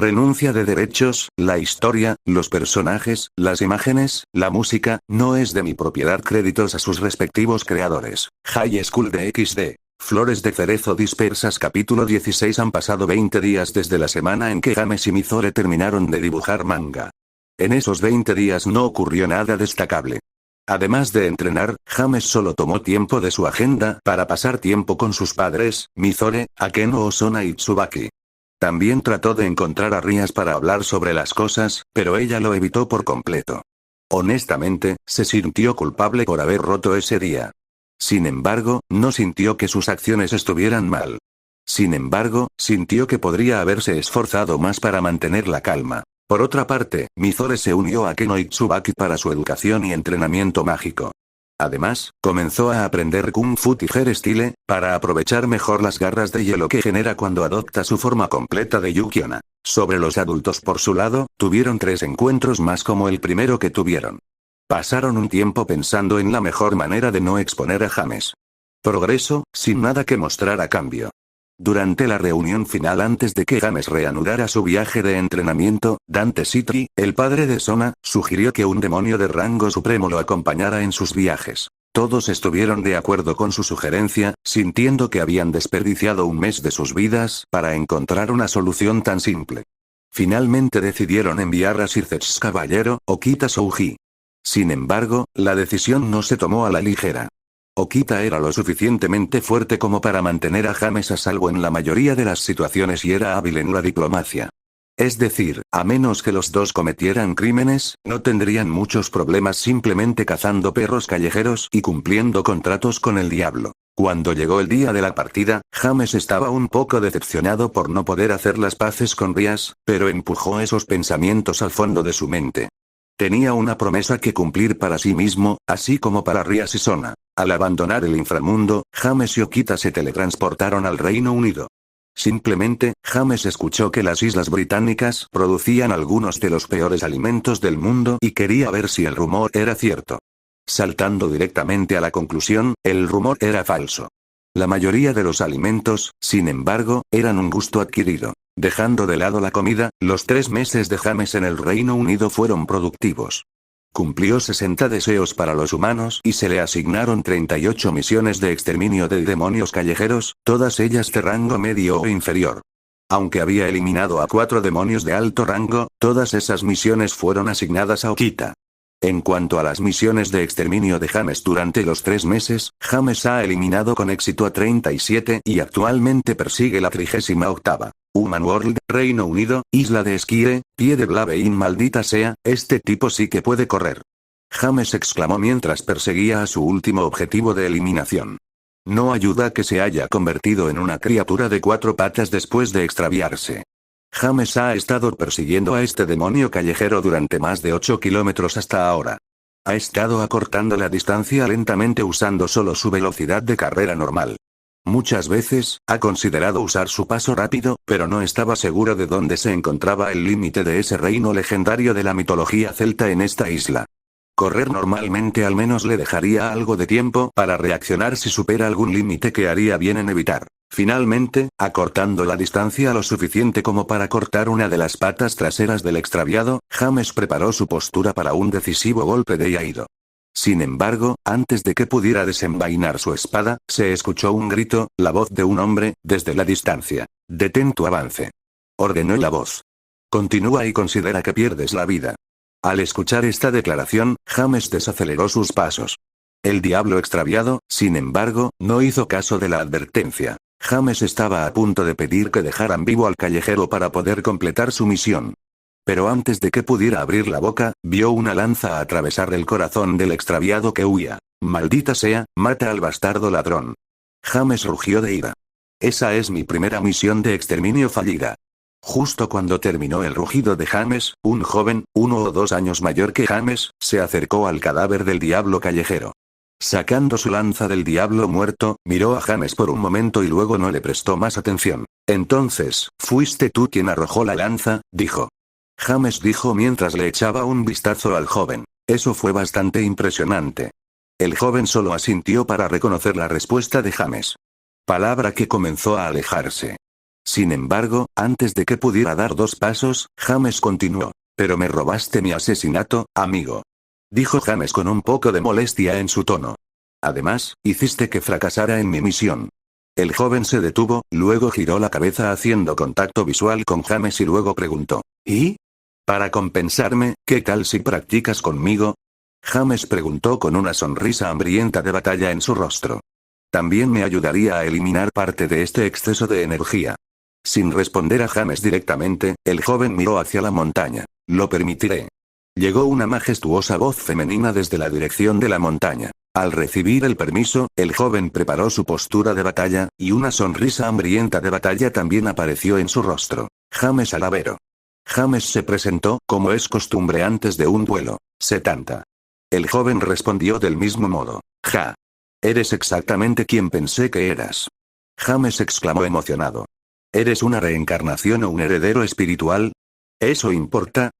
Renuncia de derechos, la historia, los personajes, las imágenes, la música, no es de mi propiedad. Créditos a sus respectivos creadores. High School de XD. Flores de cerezo dispersas. Capítulo 16. Han pasado 20 días desde la semana en que James y Mizore terminaron de dibujar manga. En esos 20 días no ocurrió nada destacable. Además de entrenar, James solo tomó tiempo de su agenda para pasar tiempo con sus padres, Mizore, Akeno Osona y Tsubaki. También trató de encontrar a Rias para hablar sobre las cosas, pero ella lo evitó por completo. Honestamente, se sintió culpable por haber roto ese día. Sin embargo, no sintió que sus acciones estuvieran mal. Sin embargo, sintió que podría haberse esforzado más para mantener la calma. Por otra parte, Mizore se unió a Keno y Tsubaki para su educación y entrenamiento mágico. Además, comenzó a aprender Kung Fu Tiger Style, para aprovechar mejor las garras de hielo que genera cuando adopta su forma completa de Yukiona. Sobre los adultos por su lado, tuvieron 3 encuentros más como el primero que tuvieron. Pasaron un tiempo pensando en la mejor manera de no exponer a James. Progreso, sin nada que mostrar a cambio. Durante la reunión final antes de que James reanudara su viaje de entrenamiento, Dante Citri, el padre de Sona, sugirió que un demonio de rango supremo lo acompañara en sus viajes. Todos estuvieron de acuerdo con su sugerencia, sintiendo que habían desperdiciado un mes de sus vidas para encontrar una solución tan simple. Finalmente decidieron enviar a Sir Zetsu Caballero, Okita Souji. Sin embargo, la decisión no se tomó a la ligera. Okita era lo suficientemente fuerte como para mantener a James a salvo en la mayoría de las situaciones y era hábil en la diplomacia. Es decir, a menos que los dos cometieran crímenes, no tendrían muchos problemas simplemente cazando perros callejeros y cumpliendo contratos con el diablo. Cuando llegó el día de la partida, James estaba un poco decepcionado por no poder hacer las paces con Rias, pero empujó esos pensamientos al fondo de su mente. Tenía una promesa que cumplir para sí mismo, así como para Rias y Sona. Al abandonar el inframundo, James y Okita se teletransportaron al Reino Unido. Simplemente, James escuchó que las Islas Británicas producían algunos de los peores alimentos del mundo y quería ver si el rumor era cierto. Saltando directamente a la conclusión, el rumor era falso. La mayoría de los alimentos, sin embargo, eran un gusto adquirido. Dejando de lado la comida, los 3 meses de James en el Reino Unido fueron productivos. Cumplió 60 deseos para los humanos y se le asignaron 38 misiones de exterminio de demonios callejeros, todas ellas de rango medio o inferior. Aunque había eliminado a 4 demonios de alto rango, todas esas misiones fueron asignadas a Okita. En cuanto a las misiones de exterminio de James durante los 3 meses, James ha eliminado con éxito a 37 y actualmente persigue la 38ª. Human World, Reino Unido, Isla de Esquire, pie de Blavein. Maldita sea, este tipo sí que puede correr. James exclamó mientras perseguía a su último objetivo de eliminación. No ayuda que se haya convertido en una criatura de 4 patas después de extraviarse. James ha estado persiguiendo a este demonio callejero durante más de 8 kilómetros hasta ahora. Ha estado acortando la distancia lentamente usando solo su velocidad de carrera normal. Muchas veces, ha considerado usar su paso rápido, pero no estaba seguro de dónde se encontraba el límite de ese reino legendario de la mitología celta en esta isla. Correr normalmente al menos le dejaría algo de tiempo para reaccionar si supera algún límite que haría bien en evitar. Finalmente, acortando la distancia lo suficiente como para cortar una de las patas traseras del extraviado, James preparó su postura para un decisivo golpe de Yaido. Sin embargo, antes de que pudiera desenvainar su espada, se escuchó un grito, la voz de un hombre, desde la distancia. «Detén tu avance», ordenó la voz. «Continúa y considera que pierdes la vida». Al escuchar esta declaración, James desaceleró sus pasos. El diablo extraviado, sin embargo, no hizo caso de la advertencia. James estaba a punto de pedir que dejaran vivo al callejero para poder completar su misión. Pero antes de que pudiera abrir la boca, vio una lanza atravesar el corazón del extraviado que huía. «Maldita sea, mata al bastardo ladrón». James rugió de ira. «Esa es mi primera misión de exterminio fallida». Justo cuando terminó el rugido de James, un joven, 1 o 2 años mayor que James, se acercó al cadáver del diablo callejero. Sacando su lanza del diablo muerto, miró a James por un momento y luego no le prestó más atención. «Entonces, ¿fuiste tú quien arrojó la lanza?», dijo. James dijo mientras le echaba un vistazo al joven. Eso fue bastante impresionante. El joven solo asintió para reconocer la respuesta de James. Palabra que comenzó a alejarse. Sin embargo, antes de que pudiera dar 2 pasos, James continuó. Pero me robaste mi asesinato, amigo. Dijo James con un poco de molestia en su tono. Además, hiciste que fracasara en mi misión. El joven se detuvo, luego giró la cabeza haciendo contacto visual con James y luego preguntó. ¿Y? Para compensarme, ¿qué tal si practicas conmigo? James preguntó con una sonrisa hambrienta de batalla en su rostro. También me ayudaría a eliminar parte de este exceso de energía. Sin responder a James directamente, el joven miró hacia la montaña. Lo permitiré. Llegó una majestuosa voz femenina desde la dirección de la montaña. Al recibir el permiso, el joven preparó su postura de batalla, y una sonrisa hambrienta de batalla también apareció en su rostro. James Alavero. James se presentó, como es costumbre antes de un duelo. 70. El joven respondió del mismo modo. Ja. Eres exactamente quien pensé que eras. James exclamó emocionado. ¿Eres una reencarnación o un heredero espiritual? ¿Eso importa?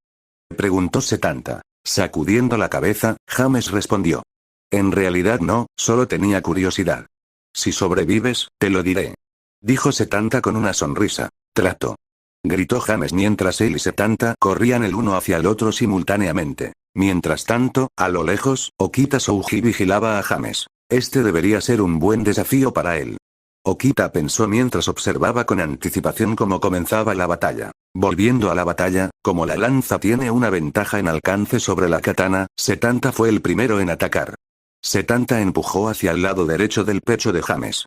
Preguntó 70. Sacudiendo la cabeza, James respondió. En realidad no, solo tenía curiosidad. Si sobrevives, te lo diré. Dijo 70 con una sonrisa. Trato. Gritó James mientras él y 70 corrían el uno hacia el otro simultáneamente. Mientras tanto, a lo lejos, Okita Souji vigilaba a James. Este debería ser un buen desafío para él. Okita pensó mientras observaba con anticipación cómo comenzaba la batalla. Volviendo a la batalla, como la lanza tiene una ventaja en alcance sobre la katana, 70 fue el primero en atacar. 70 empujó hacia el lado derecho del pecho de James.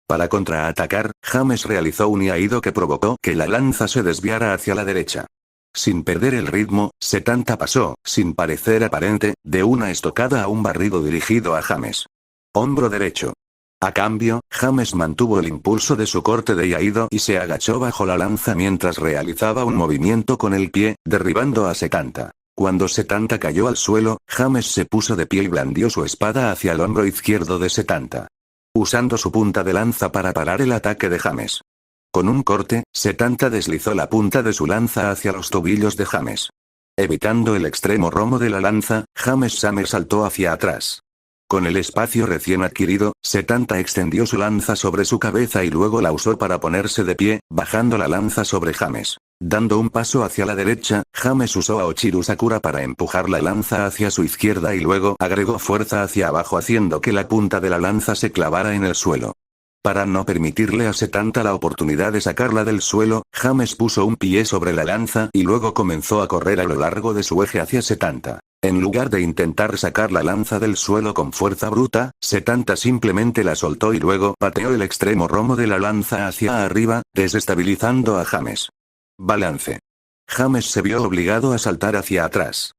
Para contraatacar, James realizó un iaido que provocó que la lanza se desviara hacia la derecha. Sin perder el ritmo, 70 pasó, sin parecer aparente, de una estocada a un barrido dirigido a James. Hombro derecho. A cambio, James mantuvo el impulso de su corte de iaido y se agachó bajo la lanza mientras realizaba un movimiento con el pie, derribando a 70. Cuando 70 cayó al suelo, James se puso de pie y blandió su espada hacia el hombro izquierdo de 70. Usando su punta de lanza para parar el ataque de James. Con un corte, 70 deslizó la punta de su lanza hacia los tobillos de James. Evitando el extremo romo de la lanza, James Summer saltó hacia atrás. Con el espacio recién adquirido, 70 extendió su lanza sobre su cabeza y luego la usó para ponerse de pie, bajando la lanza sobre James. Dando un paso hacia la derecha, James usó a Ochiru Sakura para empujar la lanza hacia su izquierda y luego agregó fuerza hacia abajo haciendo que la punta de la lanza se clavara en el suelo. Para no permitirle a 70 la oportunidad de sacarla del suelo, James puso un pie sobre la lanza y luego comenzó a correr a lo largo de su eje hacia 70. En lugar de intentar sacar la lanza del suelo con fuerza bruta, 70 simplemente la soltó y luego pateó el extremo romo de la lanza hacia arriba, desestabilizando a James. Balance. James se vio obligado a saltar hacia atrás.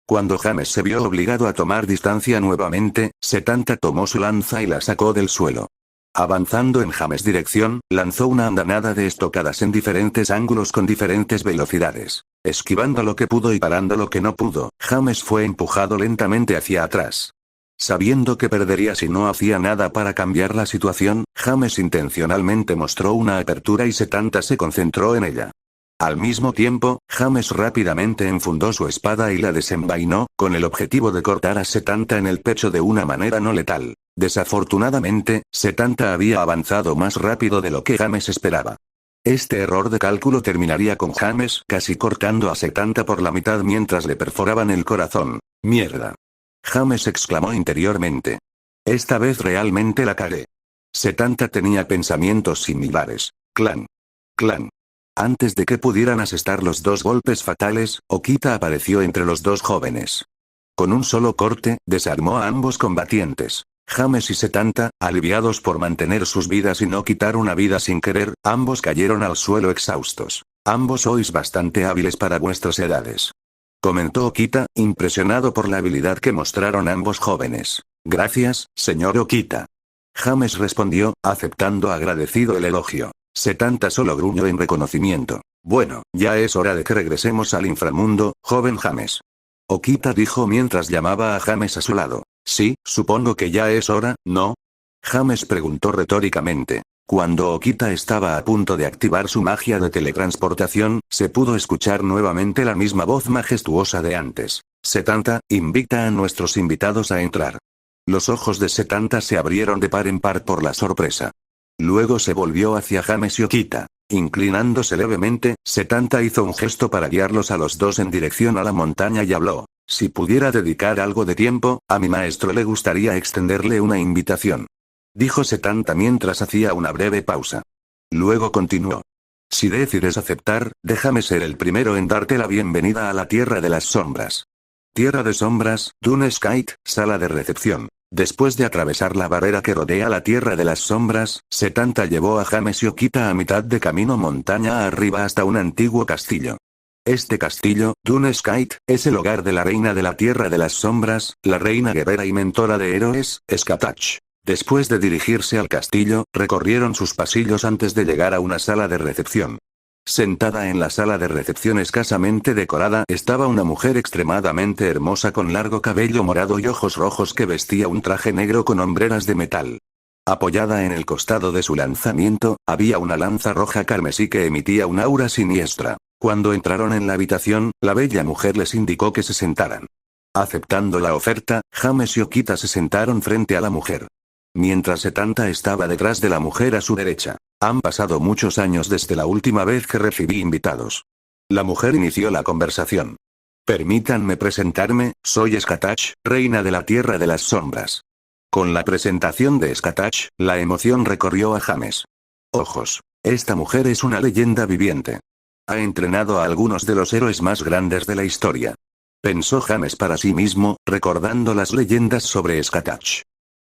Cuando James se vio obligado a tomar distancia nuevamente, 70 tomó su lanza y la sacó del suelo. Avanzando en James' dirección, lanzó una andanada de estocadas en diferentes ángulos con diferentes velocidades. Esquivando lo que pudo y parando lo que no pudo, James fue empujado lentamente hacia atrás. Sabiendo que perdería si no hacía nada para cambiar la situación, James intencionalmente mostró una apertura y 70 se concentró en ella. Al mismo tiempo, James rápidamente enfundó su espada y la desenvainó, con el objetivo de cortar a 70 en el pecho de una manera no letal. Desafortunadamente, 70 había avanzado más rápido de lo que James esperaba. Este error de cálculo terminaría con James casi cortando a 70 por la mitad mientras le perforaban el corazón. ¡Mierda! James exclamó interiormente. Esta vez realmente la cagué. 70 tenía pensamientos similares. Clan. Clan. Antes de que pudieran asestar los dos golpes fatales, Okita apareció entre los dos jóvenes. Con un solo corte, desarmó a ambos combatientes. James y 70, aliviados por mantener sus vidas y no quitar una vida sin querer, ambos cayeron al suelo exhaustos. Ambos sois bastante hábiles para vuestras edades. Comentó Okita, impresionado por la habilidad que mostraron ambos jóvenes. Gracias, señor Okita. James respondió, aceptando agradecido el elogio. 70 solo gruñó en reconocimiento. Bueno, ya es hora de que regresemos al inframundo, joven James. Okita dijo mientras llamaba a James a su lado. Sí, supongo que ya es hora, ¿no? James preguntó retóricamente. Cuando Okita estaba a punto de activar su magia de teletransportación, se pudo escuchar nuevamente la misma voz majestuosa de antes. 70, invita a nuestros invitados a entrar. Los ojos de 70 se abrieron de par en par por la sorpresa. Luego se volvió hacia James y Okita. Inclinándose levemente, Setanta hizo un gesto para guiarlos a los dos en dirección a la montaña y habló. Si pudiera dedicar algo de tiempo, a mi maestro le gustaría extenderle una invitación. Dijo Setanta mientras hacía una breve pausa. Luego continuó. Si decides aceptar, déjame ser el primero en darte la bienvenida a la Tierra de las Sombras. Tierra de Sombras, Dune Skite, sala de recepción. Después de atravesar la barrera que rodea la Tierra de las Sombras, Setanta llevó a James y Okita a mitad de camino montaña arriba hasta un antiguo castillo. Este castillo, Dune Skite, es el hogar de la reina de la Tierra de las Sombras, la reina guerrera y mentora de héroes, Skatach. Después de dirigirse al castillo, recorrieron sus pasillos antes de llegar a una sala de recepción. Sentada en la sala de recepción escasamente decorada estaba una mujer extremadamente hermosa con largo cabello morado y ojos rojos que vestía un traje negro con hombreras de metal. Apoyada en el costado de su lanzamiento, había una lanza roja carmesí que emitía un aura siniestra. Cuando entraron en la habitación, la bella mujer les indicó que se sentaran. Aceptando la oferta, James y Okita se sentaron frente a la mujer. Mientras Setanta estaba detrás de la mujer a su derecha. Han pasado muchos años desde la última vez que recibí invitados. La mujer inició la conversación. Permítanme presentarme, soy Skatach, reina de la Tierra de las Sombras. Con la presentación de Skatach, la emoción recorrió a James. Ojos. Esta mujer es una leyenda viviente. Ha entrenado a algunos de los héroes más grandes de la historia. Pensó James para sí mismo, recordando las leyendas sobre Skatach.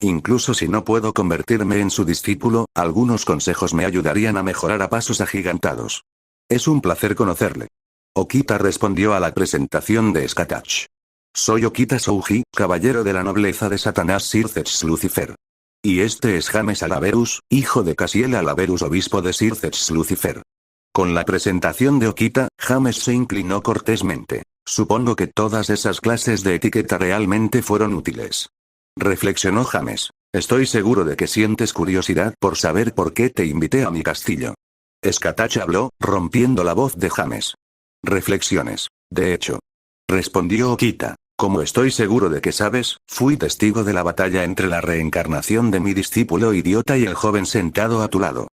Incluso si no puedo convertirme en su discípulo, algunos consejos me ayudarían a mejorar a pasos agigantados. Es un placer conocerle. Okita respondió a la presentación de Skatach. Soy Okita Souji, caballero de la nobleza de Satanás Sirthets Lucifer. Y este es James Alaverus, hijo de Casiel Alaverus, obispo de Sirthets Lucifer. Con la presentación de Okita, James se inclinó cortésmente. Supongo que todas esas clases de etiqueta realmente fueron útiles. Reflexionó James. Estoy seguro de que sientes curiosidad por saber por qué te invité a mi castillo. Skatach habló, rompiendo la voz de James. Reflexiones. De hecho. Respondió Okita. Como estoy seguro de que sabes, fui testigo de la batalla entre la reencarnación de mi discípulo idiota y el joven sentado a tu lado.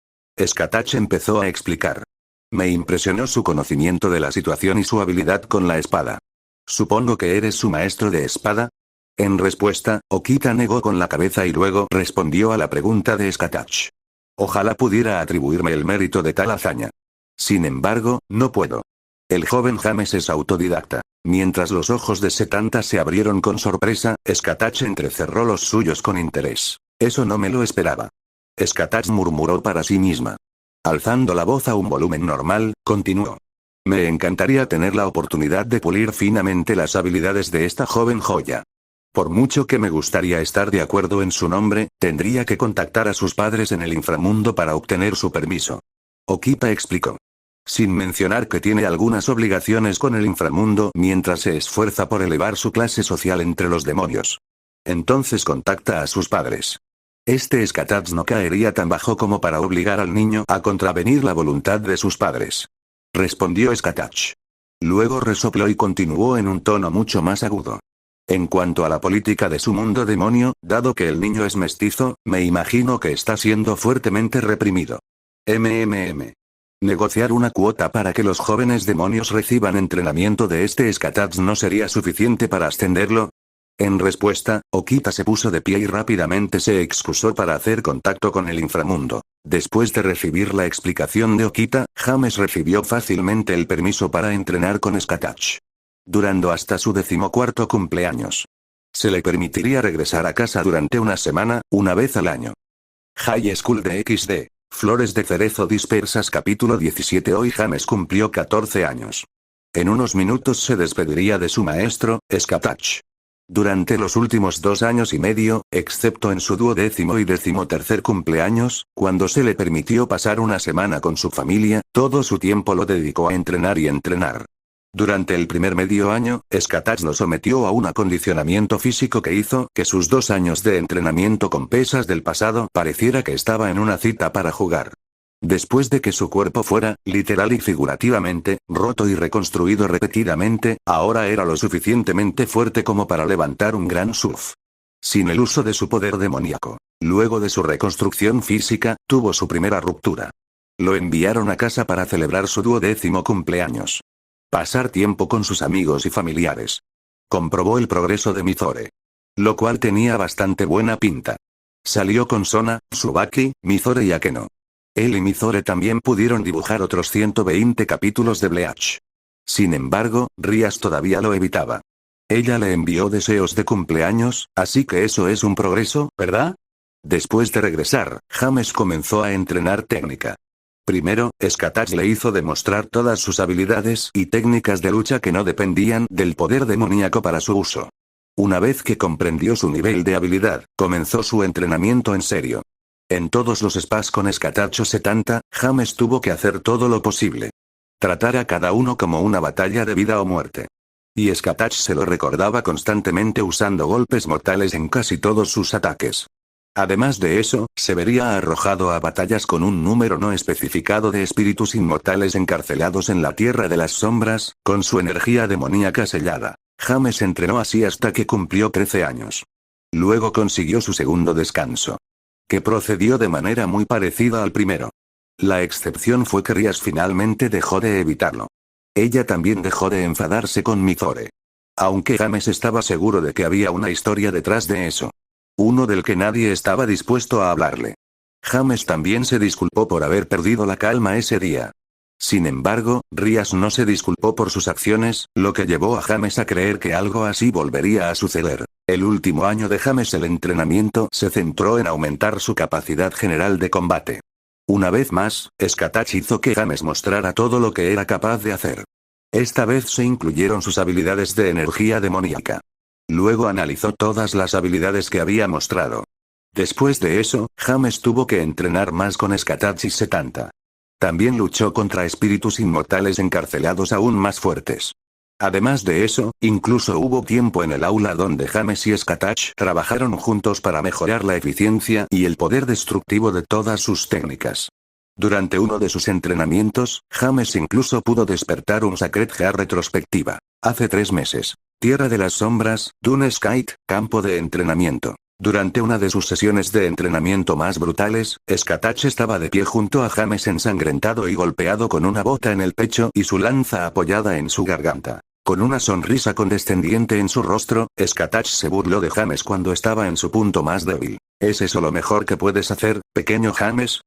Skatach empezó a explicar. Me impresionó su conocimiento de la situación y su habilidad con la espada. Supongo que eres su maestro de espada. En respuesta, Okita negó con la cabeza y luego respondió a la pregunta de Skatach. Ojalá pudiera atribuirme el mérito de tal hazaña. Sin embargo, no puedo. El joven James es autodidacta. Mientras los ojos de Setanta se abrieron con sorpresa, Skatach entrecerró los suyos con interés. Eso no me lo esperaba. Skatach murmuró para sí misma. Alzando la voz a un volumen normal, continuó. Me encantaría tener la oportunidad de pulir finamente las habilidades de esta joven joya. Por mucho que me gustaría estar de acuerdo en su nombre, tendría que contactar a sus padres en el inframundo para obtener su permiso. Okita explicó. Sin mencionar que tiene algunas obligaciones con el inframundo mientras se esfuerza por elevar su clase social entre los demonios. Entonces contacta a sus padres. Este Skatach no caería tan bajo como para obligar al niño a contravenir la voluntad de sus padres. Respondió Skatach. Luego resopló y continuó en un tono mucho más agudo. En cuanto a la política de su mundo demonio, dado que el niño es mestizo, me imagino que está siendo fuertemente reprimido. Negociar una cuota para que los jóvenes demonios reciban entrenamiento de este Skatach no sería suficiente para ascenderlo. En respuesta, Okita se puso de pie y rápidamente se excusó para hacer contacto con el inframundo. Después de recibir la explicación de Okita, James recibió fácilmente el permiso para entrenar con Skatach. Durando hasta su 14º cumpleaños. Se le permitiría regresar a casa durante una semana, una vez al año. High School de XD. Flores de cerezo dispersas. Capítulo 17. Hoy James cumplió 14 años. En unos minutos se despediría de su maestro, Skatach. Durante los últimos 2 años y medio, excepto en su 12º y 13º cumpleaños, cuando se le permitió pasar una semana con su familia, todo su tiempo lo dedicó a entrenar y entrenar. Durante el primer medio año, Skatach lo sometió a un acondicionamiento físico que hizo que sus 2 años de entrenamiento con pesas del pasado pareciera que estaba en una cita para jugar. Después de que su cuerpo fuera, literal y figurativamente, roto y reconstruido repetidamente, ahora era lo suficientemente fuerte como para levantar un gran surf. Sin el uso de su poder demoníaco. Luego de su reconstrucción física, tuvo su primera ruptura. Lo enviaron a casa para celebrar su 12º cumpleaños. Pasar tiempo con sus amigos y familiares. Comprobó el progreso de Mizore. Lo cual tenía bastante buena pinta. Salió con Sona, Tsubaki, Mizore y Akeno. Él y Mizore también pudieron dibujar otros 120 capítulos de Bleach. Sin embargo, Rias todavía lo evitaba. Ella le envió deseos de cumpleaños, así que eso es un progreso, ¿verdad? Después de regresar, James comenzó a entrenar técnica. Primero, Skatach le hizo demostrar todas sus habilidades y técnicas de lucha que no dependían del poder demoníaco para su uso. Una vez que comprendió su nivel de habilidad, comenzó su entrenamiento en serio. En todos los spas con Skatach 70, James tuvo que hacer todo lo posible. Tratar a cada uno como una batalla de vida o muerte. Y Skatach se lo recordaba constantemente usando golpes mortales en casi todos sus ataques. Además de eso, se vería arrojado a batallas con un número no especificado de espíritus inmortales encarcelados en la Tierra de las Sombras, con su energía demoníaca sellada. James entrenó así hasta que cumplió 13 años. Luego consiguió su segundo descanso. Que procedió de manera muy parecida al primero. La excepción fue que Rias finalmente dejó de evitarlo. Ella también dejó de enfadarse con Mizore. Aunque James estaba seguro de que había una historia detrás de eso. Uno del que nadie estaba dispuesto a hablarle. James también se disculpó por haber perdido la calma ese día. Sin embargo, Rias no se disculpó por sus acciones, lo que llevó a James a creer que algo así volvería a suceder. El último año de James el entrenamiento se centró en aumentar su capacidad general de combate. Una vez más, Skatach hizo que James mostrara todo lo que era capaz de hacer. Esta vez se incluyeron sus habilidades de energía demoníaca. Luego analizó todas las habilidades que había mostrado. Después de eso, James tuvo que entrenar más con Skatach 70. También luchó contra espíritus inmortales encarcelados aún más fuertes. Además de eso, incluso hubo tiempo en el aula donde James y Skatach trabajaron juntos para mejorar la eficiencia y el poder destructivo de todas sus técnicas. Durante uno de sus entrenamientos, James incluso pudo despertar un Sacred Heart retrospectiva. Hace 3 meses. Tierra de las Sombras, Dune Skite, campo de entrenamiento. Durante una de sus sesiones de entrenamiento más brutales, Skatach estaba de pie junto a James ensangrentado y golpeado con una bota en el pecho y su lanza apoyada en su garganta. Con una sonrisa condescendiente en su rostro, Skatach se burló de James cuando estaba en su punto más débil. ¿Es eso lo mejor que puedes hacer, pequeño James?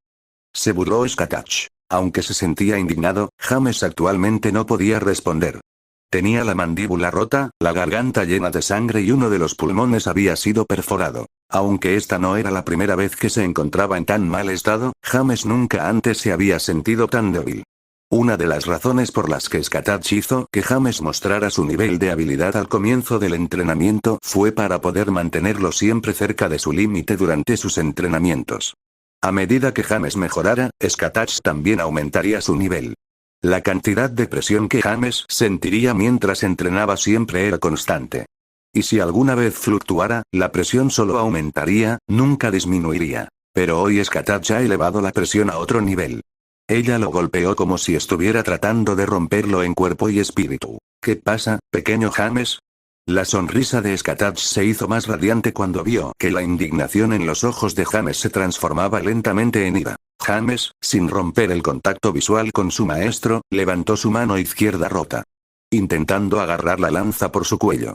Se burló Skatach. Aunque se sentía indignado, James actualmente no podía responder. Tenía la mandíbula rota, la garganta llena de sangre y uno de los pulmones había sido perforado. Aunque esta no era la primera vez que se encontraba en tan mal estado, James nunca antes se había sentido tan débil. Una de las razones por las que Skatach hizo que James mostrara su nivel de habilidad al comienzo del entrenamiento fue para poder mantenerlo siempre cerca de su límite durante sus entrenamientos. A medida que James mejorara, Skatach también aumentaría su nivel. La cantidad de presión que James sentiría mientras entrenaba siempre era constante. Y si alguna vez fluctuara, la presión solo aumentaría, nunca disminuiría. Pero hoy Skatach ha elevado la presión a otro nivel. Ella lo golpeó como si estuviera tratando de romperlo en cuerpo y espíritu. ¿Qué pasa, pequeño James? La sonrisa de Skatach se hizo más radiante cuando vio que la indignación en los ojos de James se transformaba lentamente en ira. James, sin romper el contacto visual con su maestro, levantó su mano izquierda rota. Intentando agarrar la lanza por su cuello.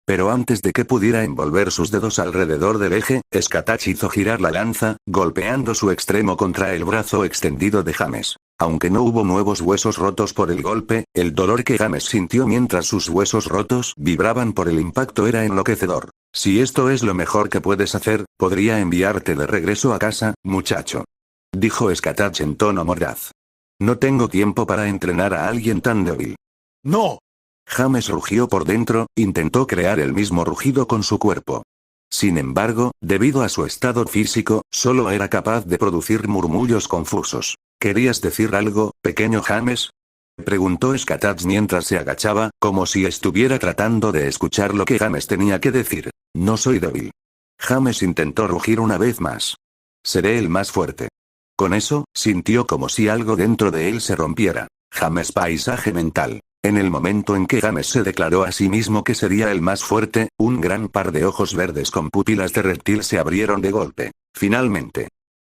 Pero antes de que pudiera envolver sus dedos alrededor del eje, Skatach hizo girar la lanza, golpeando su extremo contra el brazo extendido de James. Aunque no hubo nuevos huesos rotos por el golpe, el dolor que James sintió mientras sus huesos rotos vibraban por el impacto era enloquecedor. Si esto es lo mejor que puedes hacer, podría enviarte de regreso a casa, muchacho. Dijo Skatach en tono mordaz. No tengo tiempo para entrenar a alguien tan débil. ¡No! James rugió por dentro, intentó crear el mismo rugido con su cuerpo. Sin embargo, debido a su estado físico, solo era capaz de producir murmullos confusos. ¿Querías decir algo, pequeño James? Preguntó Skatach mientras se agachaba, como si estuviera tratando de escuchar lo que James tenía que decir. No soy débil. James intentó rugir una vez más. Seré el más fuerte. Con eso, sintió como si algo dentro de él se rompiera. James paisaje mental. En el momento en que James se declaró a sí mismo que sería el más fuerte, un gran par de ojos verdes con pupilas de reptil se abrieron de golpe. Finalmente.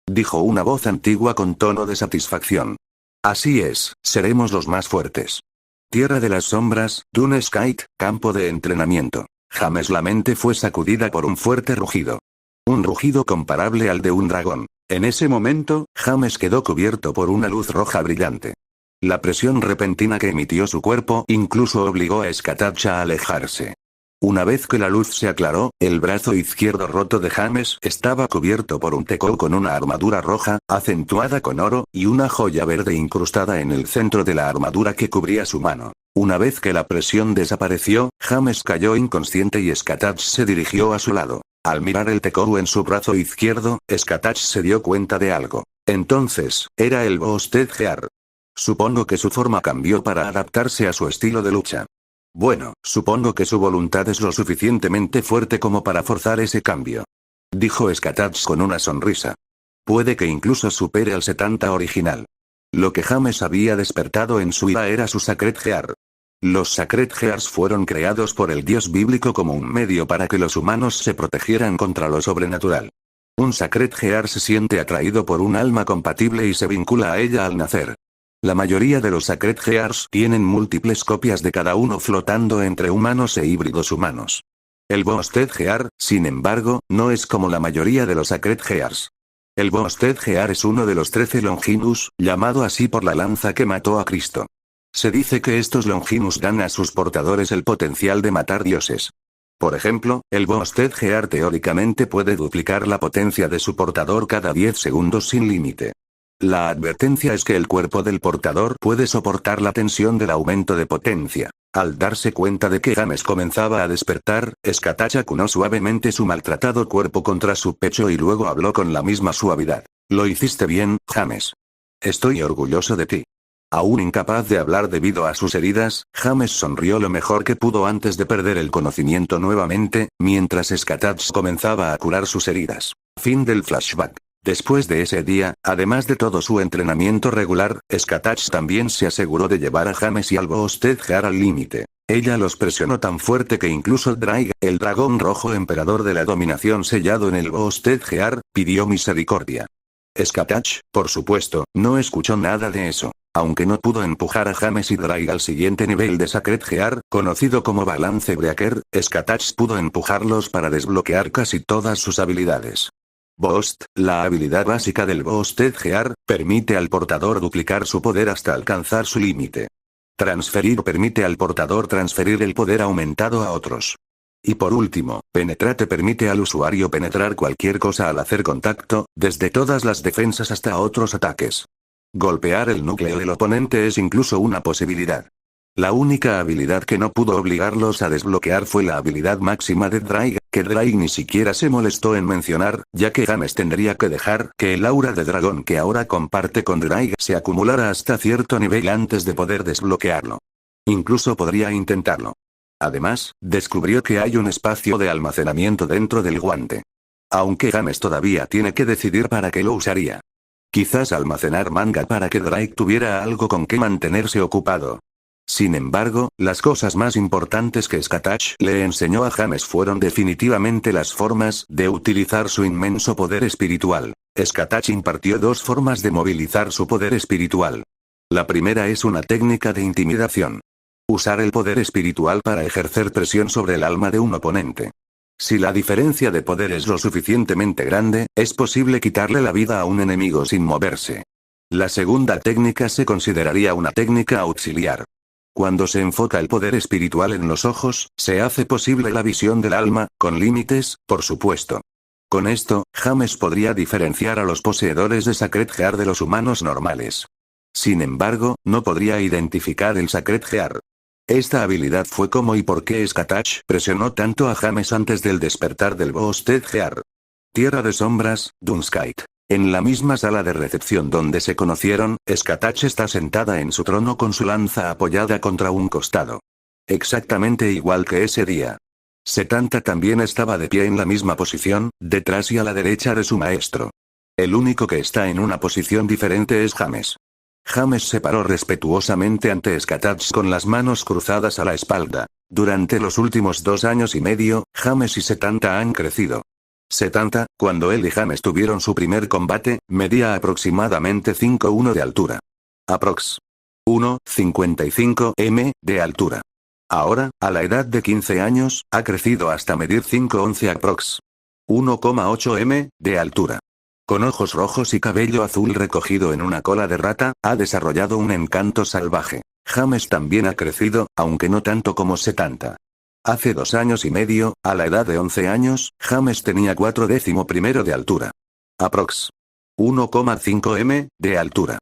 dijo una voz antigua con tono de satisfacción. Así es, seremos los más fuertes. Tierra de las sombras, Dune Skite, campo de entrenamiento. James la mente fue sacudida por un fuerte rugido. Un rugido comparable al de un dragón. En ese momento, James quedó cubierto por una luz roja brillante. La presión repentina que emitió su cuerpo incluso obligó a Skatach a alejarse. Una vez que la luz se aclaró, el brazo izquierdo roto de James estaba cubierto por un teco con una armadura roja, acentuada con oro, y una joya verde incrustada en el centro de la armadura que cubría su mano. Una vez que la presión desapareció, James cayó inconsciente y Skatach se dirigió a su lado. Al mirar el teco en su brazo izquierdo, Skatach se dio cuenta de algo. Entonces, era el Boosted Gear. Supongo que su forma cambió para adaptarse a su estilo de lucha. Bueno, supongo que su voluntad es lo suficientemente fuerte como para forzar ese cambio. Dijo Skatach con una sonrisa. Puede que incluso supere al 70 original. Lo que James había despertado en su ira era su Sacred Gear. Los Sacred Gears fueron creados por el dios bíblico como un medio para que los humanos se protegieran contra lo sobrenatural. Un Sacred Gear se siente atraído por un alma compatible y se vincula a ella al nacer. La mayoría de los Sacred Gears tienen múltiples copias de cada uno flotando entre humanos e híbridos humanos. El Boosted Gear, sin embargo, no es como la mayoría de los Sacred Gears. El Boosted Gear es uno de los 13 Longinus, llamado así por la lanza que mató a Cristo. Se dice que estos Longinus dan a sus portadores el potencial de matar dioses. Por ejemplo, el Boosted Gear teóricamente puede duplicar la potencia de su portador cada 10 segundos sin límite. La advertencia es que el cuerpo del portador puede soportar la tensión del aumento de potencia. Al darse cuenta de que James comenzaba a despertar, Skatach acunó suavemente su maltratado cuerpo contra su pecho y luego habló con la misma suavidad. Lo hiciste bien, James. Estoy orgulloso de ti. Aún incapaz de hablar debido a sus heridas, James sonrió lo mejor que pudo antes de perder el conocimiento nuevamente, mientras Skatach comenzaba a curar sus heridas. Fin del flashback. Después de ese día, además de todo su entrenamiento regular, Skatach también se aseguró de llevar a James y al Boosted Gear al límite. Ella los presionó tan fuerte que incluso Draig, el dragón rojo emperador de la dominación sellado en el Boosted Gear, pidió misericordia. Skatach, por supuesto, no escuchó nada de eso. Aunque no pudo empujar a James y Draig al siguiente nivel de Sacred Gear, conocido como Balance Breaker, Skatach pudo empujarlos para desbloquear casi todas sus habilidades. Boost, la habilidad básica del Boosted Gear, permite al portador duplicar su poder hasta alcanzar su límite. Transferir permite al portador transferir el poder aumentado a otros. Y por último, Penetrate permite al usuario penetrar cualquier cosa al hacer contacto, desde todas las defensas hasta otros ataques. Golpear el núcleo del oponente es incluso una posibilidad. La única habilidad que no pudo obligarlos a desbloquear fue la habilidad máxima de Draig, que Draig ni siquiera se molestó en mencionar, ya que James tendría que dejar que el aura de dragón que ahora comparte con Draig se acumulara hasta cierto nivel antes de poder desbloquearlo. Incluso podría intentarlo. Además, descubrió que hay un espacio de almacenamiento dentro del guante. Aunque James todavía tiene que decidir para qué lo usaría. Quizás almacenar manga para que Draig tuviera algo con que mantenerse ocupado. Sin embargo, las cosas más importantes que Skatach le enseñó a James fueron definitivamente las formas de utilizar su inmenso poder espiritual. Skatach impartió dos formas de movilizar su poder espiritual. La primera es una técnica de intimidación. Usar el poder espiritual para ejercer presión sobre el alma de un oponente. Si la diferencia de poder es lo suficientemente grande, es posible quitarle la vida a un enemigo sin moverse. La segunda técnica se consideraría una técnica auxiliar. Cuando se enfoca el poder espiritual en los ojos, se hace posible la visión del alma, con límites, por supuesto. Con esto, James podría diferenciar a los poseedores de Sacred Gear de los humanos normales. Sin embargo, no podría identificar el Sacred Gear. Esta habilidad fue cómo y por qué Skatach presionó tanto a James antes del despertar del Boosted Gear. Tierra de sombras, Dunskite. En la misma sala de recepción donde se conocieron, Skatach está sentada en su trono con su lanza apoyada contra un costado. Exactamente igual que ese día. Setanta también estaba de pie en la misma posición, detrás y a la derecha de su maestro. El único que está en una posición diferente es James. James se paró respetuosamente ante Skatach con las manos cruzadas a la espalda. Durante los últimos 2 años y medio, James y Setanta han crecido. 70, cuando él y James tuvieron su primer combate, medía aproximadamente 5,1 de altura. Aprox. 1,55 m de altura. Ahora, a la edad de 15 años, ha crecido hasta medir 5,11 aprox. 1,8 m de altura. Con ojos rojos y cabello azul recogido en una cola de rata, ha desarrollado un encanto salvaje. James también ha crecido, aunque no tanto como 70. Hace 2 años y medio, a la edad de 11 años, James tenía 4,11 de altura. Aprox. 1,5 m de altura.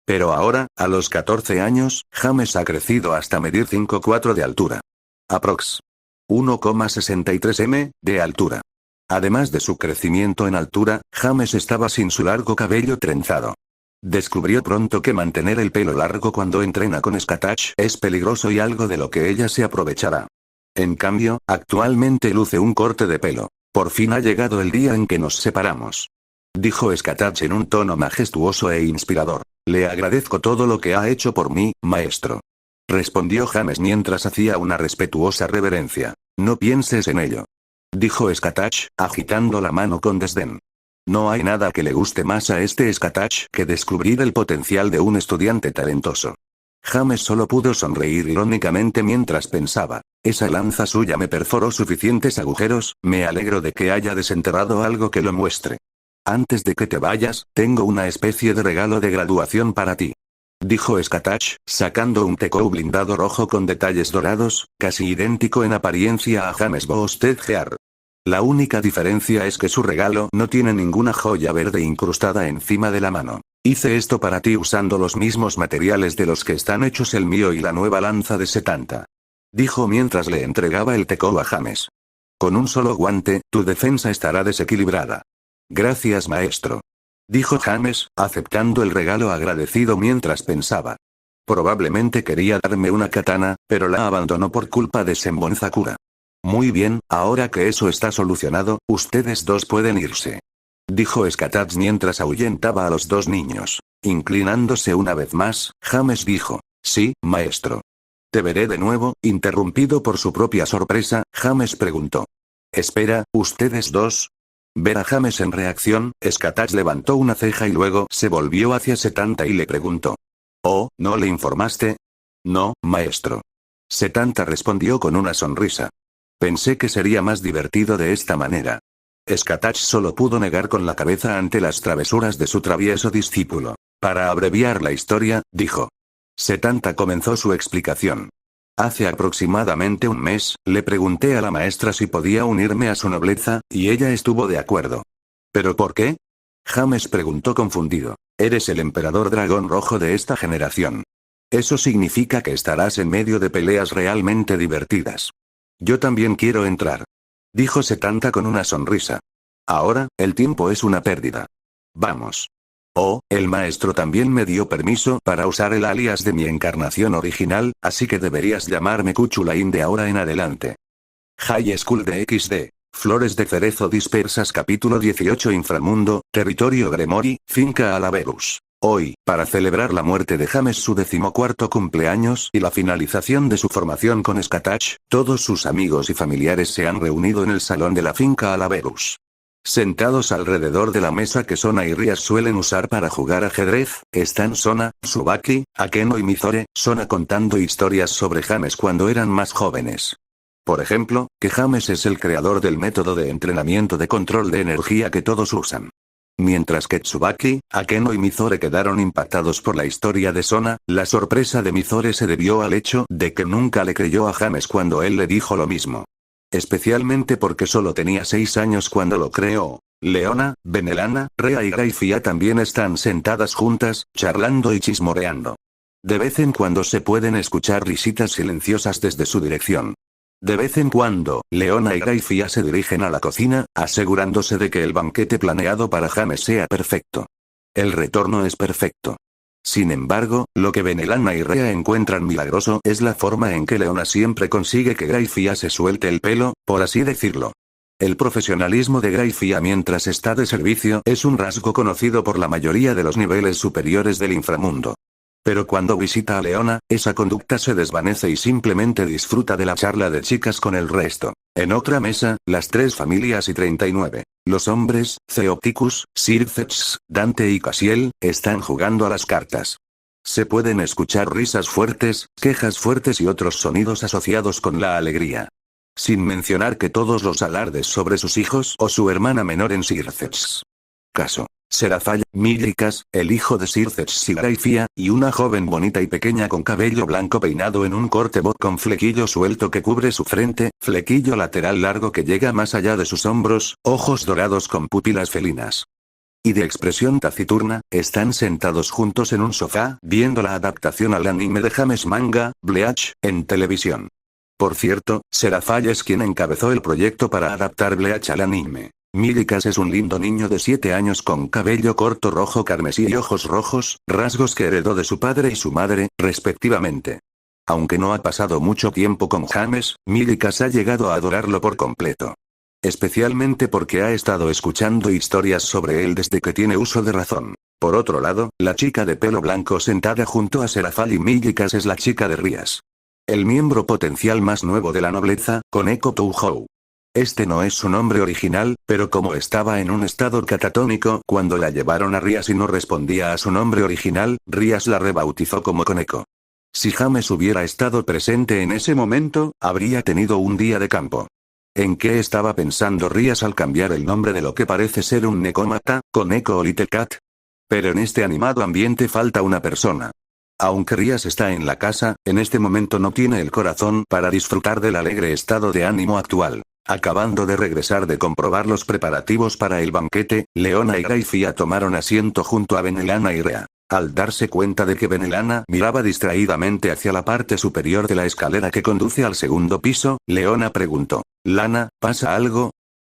Pero ahora, a los 14 años, James ha crecido hasta medir 5,4 de altura. Aprox. 1,63 m de altura. Además de su crecimiento en altura, James estaba sin su largo cabello trenzado. Descubrió pronto que mantener el pelo largo cuando entrena con Skatach es peligroso y algo de lo que ella se aprovechará. En cambio, actualmente luce un corte de pelo. Por fin ha llegado el día en que nos separamos. Dijo Skatach en un tono majestuoso e inspirador. Le agradezco todo lo que ha hecho por mí, maestro. Respondió James mientras hacía una respetuosa reverencia. No pienses en ello. Dijo Skatach, agitando la mano con desdén. No hay nada que le guste más a este Skatach que descubrir el potencial de un estudiante talentoso. James solo pudo sonreír irónicamente mientras pensaba. Esa lanza suya me perforó suficientes agujeros, me alegro de que haya desenterrado algo que lo muestre. Antes de que te vayas, tengo una especie de regalo de graduación para ti. Dijo Skatach, sacando un tecou blindado rojo con detalles dorados, casi idéntico en apariencia a James Bostegear. La única diferencia es que su regalo no tiene ninguna joya verde incrustada encima de la mano. Hice esto para ti usando los mismos materiales de los que están hechos el mío y la nueva lanza de 70. Dijo mientras le entregaba el tecou a James. Con un solo guante, tu defensa estará desequilibrada. Gracias, maestro. Dijo James, aceptando el regalo agradecido mientras pensaba. Probablemente quería darme una katana, pero la abandonó por culpa de Senbonzakura. Muy bien, ahora que eso está solucionado, ustedes dos pueden irse. Dijo Skatach mientras ahuyentaba a los dos niños. Inclinándose una vez más, James dijo. Sí, maestro. Te veré de nuevo. Interrumpido por su propia sorpresa, James preguntó. Espera, ¿ustedes dos? Ver a James en reacción, Skatach levantó una ceja y luego se volvió hacia 70 y le preguntó. Oh, ¿no le informaste? No, maestro. 70 respondió con una sonrisa. Pensé que sería más divertido de esta manera. Skatach solo pudo negar con la cabeza ante las travesuras de su travieso discípulo. Para abreviar la historia, dijo. 70 comenzó su explicación. Hace aproximadamente un mes, le pregunté a la maestra si podía unirme a su nobleza, y ella estuvo de acuerdo. ¿Pero por qué? James preguntó confundido. Eres el emperador dragón rojo de esta generación. Eso significa que estarás en medio de peleas realmente divertidas. Yo también quiero entrar. Dijo 70 con una sonrisa. Ahora, el tiempo es una pérdida. Vamos. Oh, el maestro también me dio permiso para usar el alias de mi encarnación original, así que deberías llamarme Kuchulain de ahora en adelante. High School de XD. Flores de cerezo dispersas. Capítulo 18. Inframundo, territorio Gremori, finca Alaberus. Hoy, para celebrar la muerte de James, su 14º cumpleaños y la finalización de su formación con Skatach, todos sus amigos y familiares se han reunido en el salón de la finca Alaberus. Sentados alrededor de la mesa que Sona y Rias suelen usar para jugar ajedrez, están Sona, Tsubaki, Akeno y Mizore, Sona contando historias sobre James cuando eran más jóvenes. Por ejemplo, que James es el creador del método de entrenamiento de control de energía que todos usan. Mientras que Tsubaki, Akeno y Mizore quedaron impactados por la historia de Sona, la sorpresa de Mizore se debió al hecho de que nunca le creyó a James cuando él le dijo lo mismo. Especialmente porque solo tenía 6 años cuando lo creó. Leona, Benelana, Rea y Graifia también están sentadas juntas, charlando y chismoreando. De vez en cuando se pueden escuchar risitas silenciosas desde su dirección. De vez en cuando, Leona y Graifia se dirigen a la cocina, asegurándose de que el banquete planeado para James sea perfecto. El retorno es perfecto. Sin embargo, lo que Benelana y Rea encuentran milagroso es la forma en que Leona siempre consigue que Graifia se suelte el pelo, por así decirlo. El profesionalismo de Graifia mientras está de servicio es un rasgo conocido por la mayoría de los niveles superiores del inframundo. Pero cuando visita a Leona, esa conducta se desvanece y simplemente disfruta de la charla de chicas con el resto. En otra mesa, las tres familias y 39. Los hombres, Theocticus, Circex, Dante y Casiel, están jugando a las cartas. Se pueden escuchar risas fuertes, quejas fuertes y otros sonidos asociados con la alegría. Sin mencionar que todos los alardes sobre sus hijos o su hermana menor en Circex. Caso. Serafall, Mílicas, el hijo de Circex y Graifia, y una joven bonita y pequeña con cabello blanco peinado en un corte bob con flequillo suelto que cubre su frente, flequillo lateral largo que llega más allá de sus hombros, ojos dorados con pupilas felinas. Y de expresión taciturna, están sentados juntos en un sofá, viendo la adaptación al anime de James Manga, Bleach, en televisión. Por cierto, Serafall es quien encabezó el proyecto para adaptar Bleach al anime. Mílicas es un lindo niño de 7 años con cabello corto rojo carmesí y ojos rojos, rasgos que heredó de su padre y su madre, respectivamente. Aunque no ha pasado mucho tiempo con James, Mílicas ha llegado a adorarlo por completo. Especialmente porque ha estado escuchando historias sobre él desde que tiene uso de razón. Por otro lado, la chica de pelo blanco sentada junto a Serafall y Mílicas es la chica de Rías. El miembro potencial más nuevo de la nobleza, Koneko Touhou. Este no es su nombre original, pero como estaba en un estado catatónico cuando la llevaron a Rías y no respondía a su nombre original, Rías la rebautizó como Koneko. Si James hubiera estado presente en ese momento, habría tenido un día de campo. ¿En qué estaba pensando Rías al cambiar el nombre de lo que parece ser un necómata, Koneko o Little Cat? Pero en este animado ambiente falta una persona. Aunque Rías está en la casa, en este momento no tiene el corazón para disfrutar del alegre estado de ánimo actual. Acabando de regresar de comprobar los preparativos para el banquete, Leona y Graifia tomaron asiento junto a Benelana y Rea. Al darse cuenta de que Benelana miraba distraídamente hacia la parte superior de la escalera que conduce al segundo piso, Leona preguntó: «Lana, ¿pasa algo?».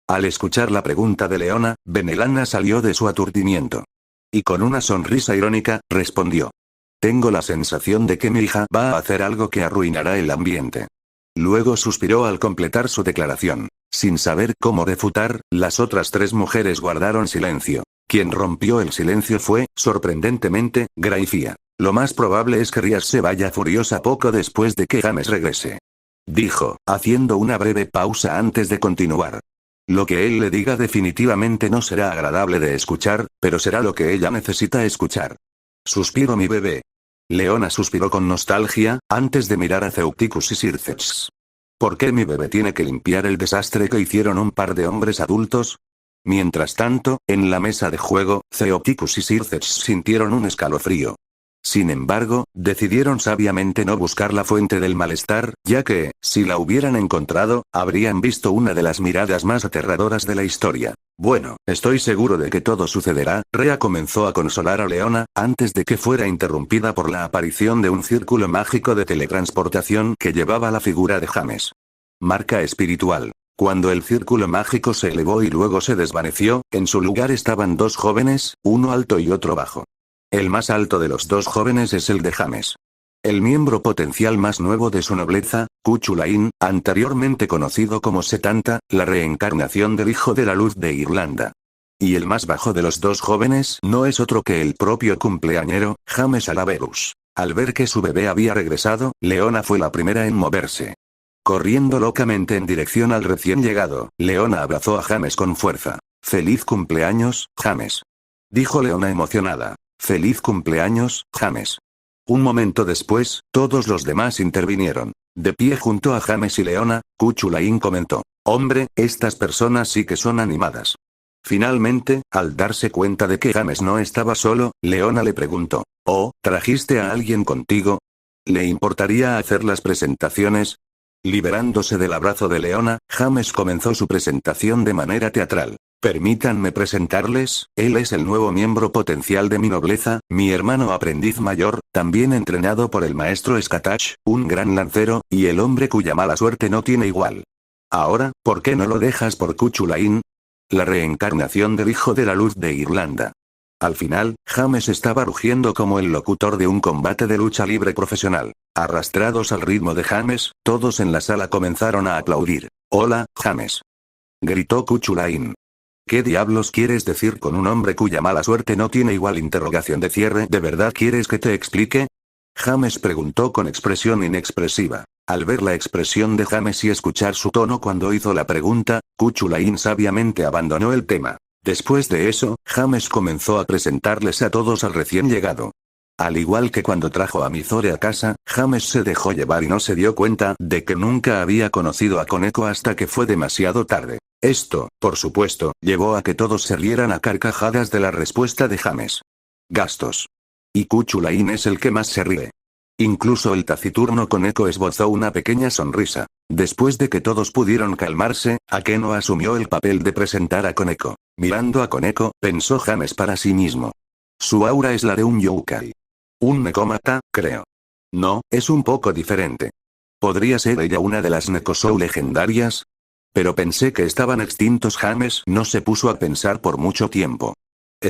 Al escuchar la pregunta de Leona, Benelana salió de su aturdimiento. Y con una sonrisa irónica, respondió: «Tengo la sensación de que mi hija va a hacer algo que arruinará el ambiente». Luego suspiró al completar su declaración. Sin saber cómo refutar, las otras tres mujeres guardaron silencio. Quien rompió el silencio fue, sorprendentemente, Graifia. Lo más probable es que Rías se vaya furiosa poco después de que James regrese. Dijo, haciendo una breve pausa antes de continuar. Lo que él le diga definitivamente no será agradable de escuchar, pero será lo que ella necesita escuchar. Suspiro mi bebé. Leona suspiró con nostalgia, antes de mirar a Theocticus y Circex. ¿Por qué mi bebé tiene que limpiar el desastre que hicieron un par de hombres adultos? Mientras tanto, en la mesa de juego, Theocticus y Circex sintieron un escalofrío. Sin embargo, decidieron sabiamente no buscar la fuente del malestar, ya que, si la hubieran encontrado, habrían visto una de las miradas más aterradoras de la historia. Bueno, estoy seguro de que todo sucederá. Rea comenzó a consolar a Leona, antes de que fuera interrumpida por la aparición de un círculo mágico de teletransportación que llevaba la figura de James. Marca espiritual. Cuando el círculo mágico se elevó y luego se desvaneció, en su lugar estaban dos jóvenes, uno alto y otro bajo. El más alto de los dos jóvenes es el de James. El miembro potencial más nuevo de su nobleza, Cuchulain, anteriormente conocido como Setanta, la reencarnación del hijo de la luz de Irlanda. Y el más bajo de los dos jóvenes no es otro que el propio cumpleañero, James Alaverus. Al ver que su bebé había regresado, Leona fue la primera en moverse. Corriendo locamente en dirección al recién llegado, Leona abrazó a James con fuerza. «¡Feliz cumpleaños, James!», dijo Leona emocionada. «¡Feliz cumpleaños, James!». Un momento después, todos los demás intervinieron. De pie junto a James y Leona, Cuchulain comentó: «Hombre, estas personas sí que son animadas». Finalmente, al darse cuenta de que James no estaba solo, Leona le preguntó: «¿Oh, trajiste a alguien contigo? ¿Le importaría hacer las presentaciones?». Liberándose del abrazo de Leona, James comenzó su presentación de manera teatral. «Permítanme presentarles, él es el nuevo miembro potencial de mi nobleza, mi hermano aprendiz mayor, también entrenado por el maestro Skatach, un gran lancero, y el hombre cuya mala suerte no tiene igual. Ahora, ¿por qué no lo dejas por Cuchulain? La reencarnación del hijo de la luz de Irlanda». Al final, James estaba rugiendo como el locutor de un combate de lucha libre profesional. Arrastrados al ritmo de James, todos en la sala comenzaron a aplaudir. «¡Hola, James!», gritó Cuchulain. «¿Qué diablos quieres decir con un hombre cuya mala suerte no tiene igual?». Interrogación de cierre. «¿De verdad quieres que te explique?». James preguntó con expresión inexpresiva. Al ver la expresión de James y escuchar su tono cuando hizo la pregunta, Kuchulain sabiamente abandonó el tema. Después de eso, James comenzó a presentarles a todos al recién llegado. Al igual que cuando trajo a Mizore a casa, James se dejó llevar y no se dio cuenta de que nunca había conocido a Koneko hasta que fue demasiado tarde. Esto, por supuesto, llevó a que todos se rieran a carcajadas de la respuesta de James. Gastos. Y Kuchulain es el que más se ríe. Incluso el taciturno Koneko esbozó una pequeña sonrisa. Después de que todos pudieron calmarse, Akeno asumió el papel de presentar a Koneko. Mirando a Koneko, pensó James para sí mismo. Su aura es la de un yokai. Un Nekomata, creo. No, es un poco diferente. ¿Podría ser ella una de las Nekosou legendarias? Pero pensé que estaban extintos. James no se puso a pensar por mucho tiempo.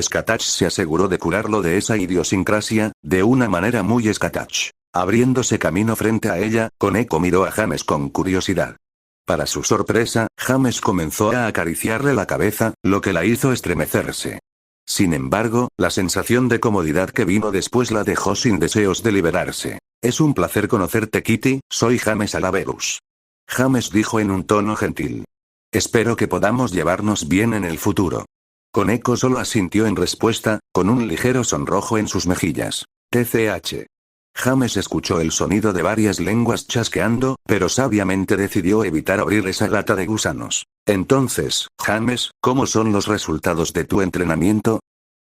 Skatach se aseguró de curarlo de esa idiosincrasia, de una manera muy Skatach. Abriéndose camino frente a ella, Koneko miró a James con curiosidad. Para su sorpresa, James comenzó a acariciarle la cabeza, lo que la hizo estremecerse. Sin embargo, la sensación de comodidad que vino después la dejó sin deseos de liberarse. Es un placer conocerte, Kitty, soy James Alaverus. James dijo en un tono gentil. Espero que podamos llevarnos bien en el futuro. Koneko solo asintió en respuesta, con un ligero sonrojo en sus mejillas. TCH. James escuchó el sonido de varias lenguas chasqueando, pero sabiamente decidió evitar abrir esa lata de gusanos. Entonces, James, ¿cómo son los resultados de tu entrenamiento?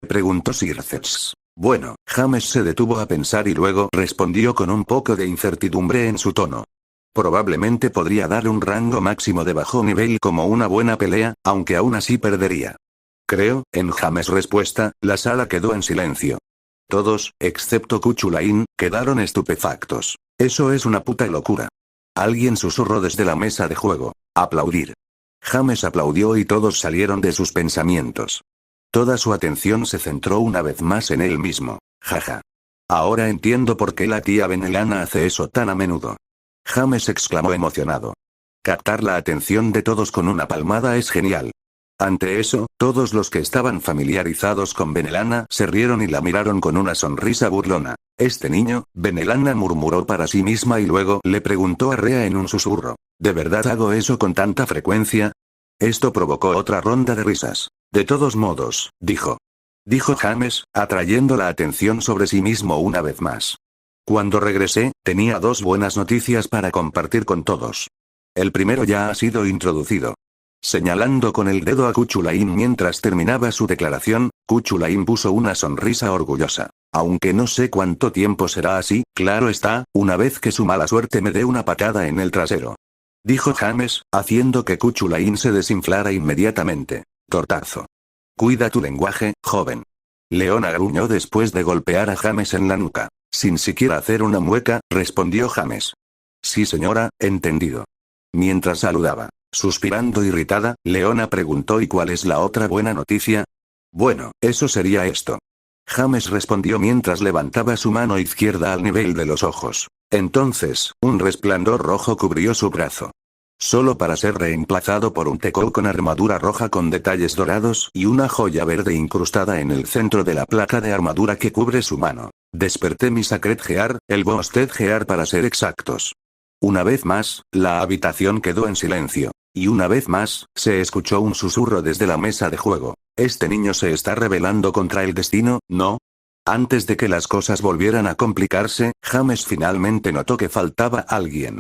Preguntó Circes. Bueno, James se detuvo a pensar y luego respondió con un poco de incertidumbre en su tono. Probablemente podría dar un rango máximo de bajo nivel como una buena pelea, aunque aún así perdería. Creo, en James' respuesta, la sala quedó en silencio. Todos, excepto Kuchulain, quedaron estupefactos. Eso es una puta locura. Alguien susurró desde la mesa de juego. Aplaudir. James aplaudió y todos salieron de sus pensamientos. Toda su atención se centró una vez más en él mismo. Jaja. Ahora entiendo por qué la tía Benelana hace eso tan a menudo. James exclamó emocionado. Captar la atención de todos con una palmada es genial. Ante eso, todos los que estaban familiarizados con Benelana se rieron y la miraron con una sonrisa burlona. Este niño, Benelana murmuró para sí misma y luego le preguntó a Rea en un susurro. ¿De verdad hago eso con tanta frecuencia? Esto provocó otra ronda de risas. De todos modos, dijo James, atrayendo la atención sobre sí mismo una vez más. Cuando regresé, tenía dos buenas noticias para compartir con todos. El primero ya ha sido introducido. Señalando con el dedo a Kuchulain mientras terminaba su declaración, Kuchulain puso una sonrisa orgullosa. Aunque no sé cuánto tiempo será así, claro está, una vez que su mala suerte me dé una patada en el trasero. Dijo James, haciendo que Kuchulain se desinflara inmediatamente. Tortazo. Cuida tu lenguaje, joven. Leona gruñó después de golpear a James en la nuca. Sin siquiera hacer una mueca, respondió James. Sí señora, entendido. Mientras saludaba. Suspirando irritada, Leona preguntó ¿y cuál es la otra buena noticia? Bueno, eso sería esto. James respondió mientras levantaba su mano izquierda al nivel de los ojos. Entonces, un resplandor rojo cubrió su brazo. Solo para ser reemplazado por un teco con armadura roja con detalles dorados y una joya verde incrustada en el centro de la placa de armadura que cubre su mano. Desperté mi Sacred Gear, el Boosted Gear para ser exactos. Una vez más, la habitación quedó en silencio. Y una vez más, se escuchó un susurro desde la mesa de juego. ¿Este niño se está rebelando contra el destino, no? Antes de que las cosas volvieran a complicarse, James finalmente notó que faltaba alguien.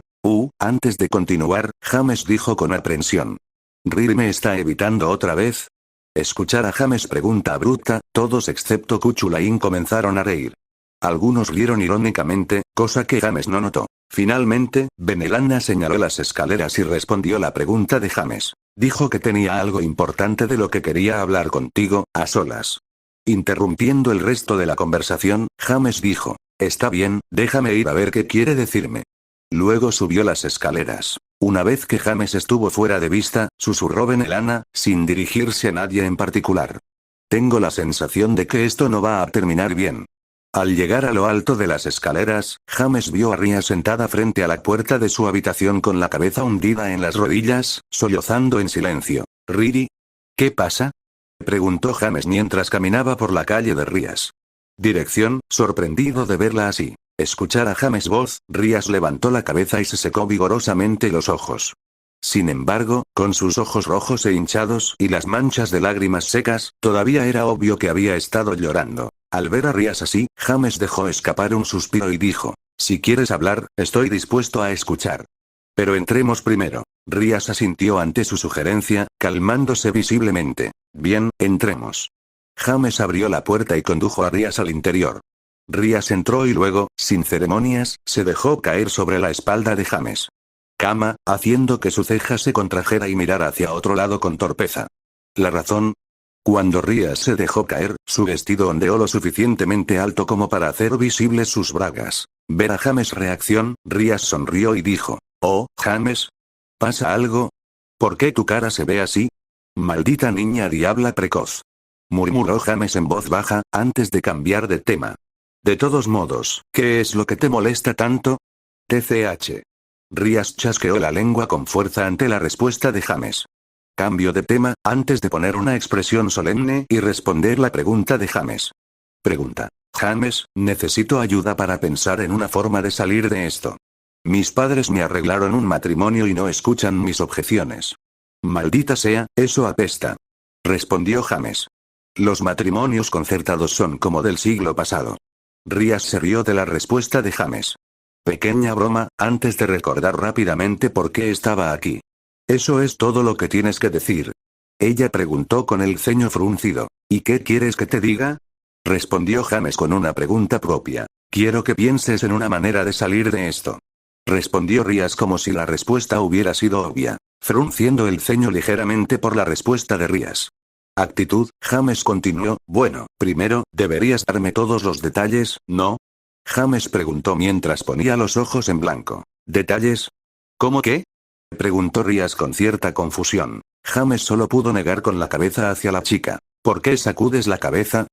Antes de continuar, James dijo con aprensión. ¿Riri me está evitando otra vez? Escuchar a James pregunta abrupta, todos excepto Kuchulain comenzaron a reír. Algunos rieron irónicamente, cosa que James no notó. Finalmente, Benelana señaló las escaleras y respondió la pregunta de James. Dijo que tenía algo importante de lo que quería hablar contigo, a solas. Interrumpiendo el resto de la conversación, James dijo, está bien, déjame ir a ver qué quiere decirme. Luego subió las escaleras. Una vez que James estuvo fuera de vista, susurró Benelana, sin dirigirse a nadie en particular. Tengo la sensación de que esto no va a terminar bien. Al llegar a lo alto de las escaleras, James vio a Ria sentada frente a la puerta de su habitación con la cabeza hundida en las rodillas, sollozando en silencio. ¿Riri? ¿Qué pasa? Preguntó James mientras caminaba por la calle de Rías. Dirección, sorprendido de verla así. escuchar a James' voz, Rías levantó la cabeza y se secó vigorosamente los ojos. Sin embargo, con sus ojos rojos e hinchados y las manchas de lágrimas secas, todavía era obvio que había estado llorando. Al ver a Rías así, James dejó escapar un suspiro y dijo: si quieres hablar, estoy dispuesto a escuchar. Pero entremos primero. Rías asintió ante su sugerencia, calmándose visiblemente. Bien, entremos. James abrió la puerta y condujo a Rías al interior. Rías entró y luego, sin ceremonias, se dejó caer sobre la espalda de James. Cama, haciendo que su ceja se contrajera y mirara hacia otro lado con torpeza. ¿La razón? Cuando Rías se dejó caer, su vestido ondeó lo suficientemente alto como para hacer visibles sus bragas. Ver a James' reacción, Rías sonrió y dijo: oh, James. ¿Pasa algo? ¿Por qué tu cara se ve así? Maldita niña diabla precoz. Murmuró James en voz baja, antes de cambiar de tema. De todos modos, ¿qué es lo que te molesta tanto? TCH. Rías chasqueó la lengua con fuerza ante la respuesta de James. Cambio de tema, antes de poner una expresión solemne y responder la pregunta de James. Pregunta: James, necesito ayuda para pensar en una forma de salir de esto. Mis padres me arreglaron un matrimonio y no escuchan mis objeciones. Maldita sea, eso apesta. Respondió James. Los matrimonios concertados son como del siglo pasado. Rías se rió de la respuesta de James. Pequeña broma, antes de recordar rápidamente por qué estaba aquí. ¿Eso es todo lo que tienes que decir? Ella preguntó con el ceño fruncido. ¿Y qué quieres que te diga? Respondió James con una pregunta propia. Quiero que pienses en una manera de salir de esto. Respondió Rías como si la respuesta hubiera sido obvia, frunciendo el ceño ligeramente por la respuesta de Rías. Actitud, James continuó: bueno, primero, deberías darme todos los detalles, ¿no? James preguntó mientras ponía los ojos en blanco. ¿Detalles? ¿Cómo qué? Preguntó Rías con cierta confusión. James solo pudo negar con la cabeza hacia la chica. ¿Por qué sacudes la cabeza?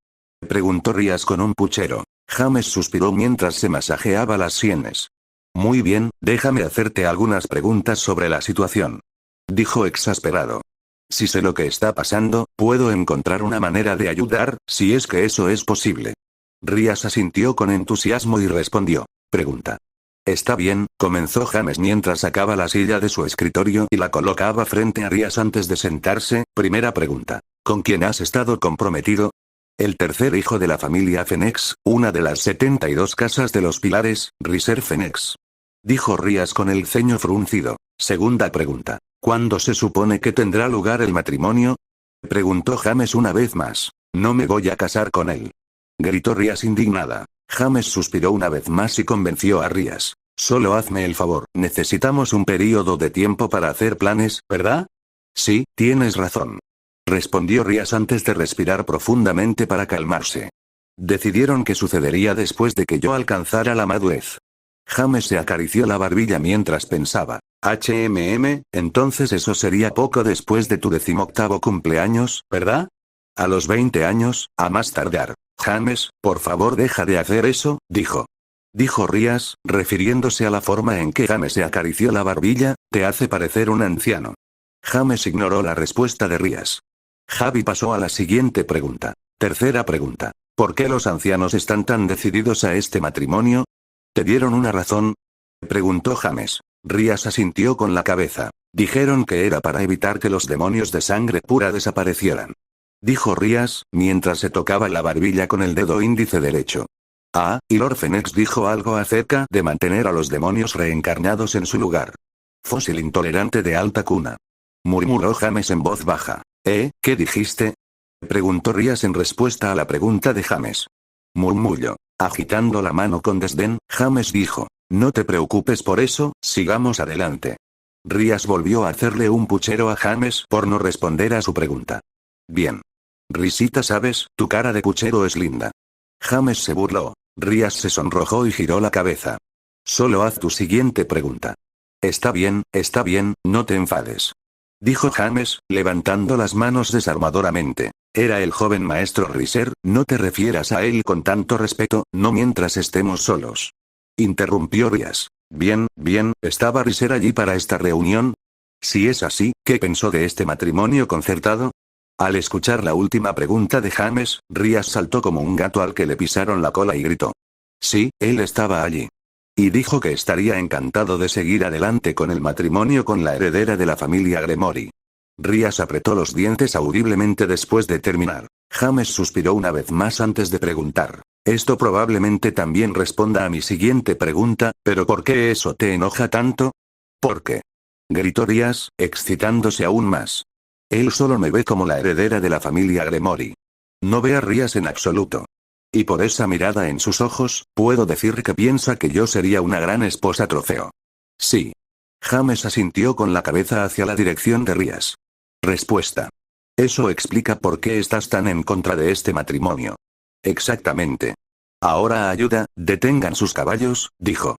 Preguntó Rías con un puchero. James suspiró mientras se masajeaba las sienes. Muy bien, déjame hacerte algunas preguntas sobre la situación. Dijo exasperado. Si sé lo que está pasando, puedo encontrar una manera de ayudar, si es que eso es posible. Rías asintió con entusiasmo y respondió. Pregunta. Está bien, comenzó James mientras sacaba la silla de su escritorio y la colocaba frente a Rías antes de sentarse. Primera pregunta. ¿Con quién has estado comprometido? El tercer hijo de la familia Fenix, una de las 72 casas de los pilares, Riser Fenix. Dijo Rías con el ceño fruncido. Segunda pregunta. ¿Cuándo se supone que tendrá lugar el matrimonio? Preguntó James una vez más. No me voy a casar con él. Gritó Rías indignada. James suspiró una vez más y convenció a Rías. Solo hazme el favor, necesitamos un período de tiempo para hacer planes, ¿verdad? Sí, tienes razón. Respondió Rías antes de respirar profundamente para calmarse. Decidieron que sucedería después de que yo alcanzara la madurez. James se acarició la barbilla mientras pensaba. Entonces eso sería poco después de tu 18º cumpleaños, ¿verdad? A los 20 años, a más tardar. James, por favor deja de hacer eso, dijo. Dijo Rías, refiriéndose a la forma en que James se acarició la barbilla, te hace parecer un anciano. James ignoró la respuesta de Rías. Javi pasó a la siguiente pregunta. Tercera pregunta. ¿Por qué los ancianos están tan decididos a este matrimonio? ¿Te dieron una razón? Preguntó James. Rías asintió con la cabeza. Dijeron que era para evitar que los demonios de sangre pura desaparecieran. Dijo Rías, mientras se tocaba la barbilla con el dedo índice derecho. Ah, y Lord Fenix dijo algo acerca de mantener a los demonios reencarnados en su lugar. Fósil intolerante de alta cuna. Murmuró James en voz baja. ¿Qué dijiste? Preguntó Rías en respuesta a la pregunta de James. Murmullo. Agitando la mano con desdén, James dijo. No te preocupes por eso, sigamos adelante. Rías volvió a hacerle un puchero a James por no responder a su pregunta. Bien. Risita, sabes, tu cara de puchero es linda. James se burló. Rías se sonrojó y giró la cabeza. Solo haz tu siguiente pregunta. Está bien, no te enfades. Dijo James, levantando las manos desarmadoramente. Era el joven maestro Riser, no te refieras a él con tanto respeto, no mientras estemos solos. Interrumpió Rías. Bien, ¿estaba Riser allí para esta reunión? Si es así, ¿qué pensó de este matrimonio concertado? Al escuchar la última pregunta de James, Rías saltó como un gato al que le pisaron la cola y gritó. Sí, él estaba allí. Y dijo que estaría encantado de seguir adelante con el matrimonio con la heredera de la familia Gremory. Rías apretó los dientes audiblemente después de terminar. James suspiró una vez más antes de preguntar. Esto probablemente también responda a mi siguiente pregunta, pero ¿por qué eso te enoja tanto? ¿Por qué? Gritó Rías, excitándose aún más. Él solo me ve como la heredera de la familia Gremory. No ve a Rías en absoluto. Y por esa mirada en sus ojos, puedo decir que piensa que yo sería una gran esposa trofeo. Sí. James asintió con la cabeza hacia la dirección de Rías. Respuesta. Eso explica por qué estás tan en contra de este matrimonio. Exactamente. Ahora ayuda, detengan sus caballos, dijo.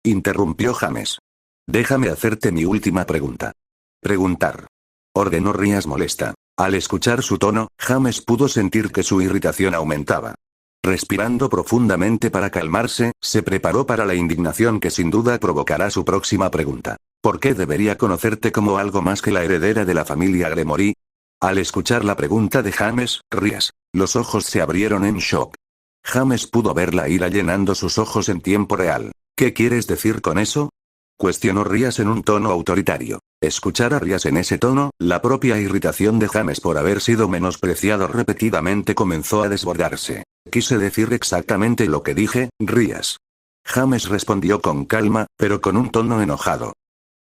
Interrumpió James. Déjame hacerte mi última pregunta. Preguntar. Ordenó Rías molesta. Al escuchar su tono, James pudo sentir que su irritación aumentaba. Respirando profundamente para calmarse, se preparó para la indignación que sin duda provocará su próxima pregunta. ¿Por qué debería conocerte como algo más que la heredera de la familia Gremory? Al escuchar la pregunta de James, Rías, los ojos se abrieron en shock. James pudo ver la ira llenando sus ojos en tiempo real. ¿Qué quieres decir con eso? Cuestionó Rías en un tono autoritario. Escuchar a Rías en ese tono, la propia irritación de James por haber sido menospreciado repetidamente comenzó a desbordarse. Quise decir exactamente lo que dije, Rías. James respondió con calma, pero con un tono enojado.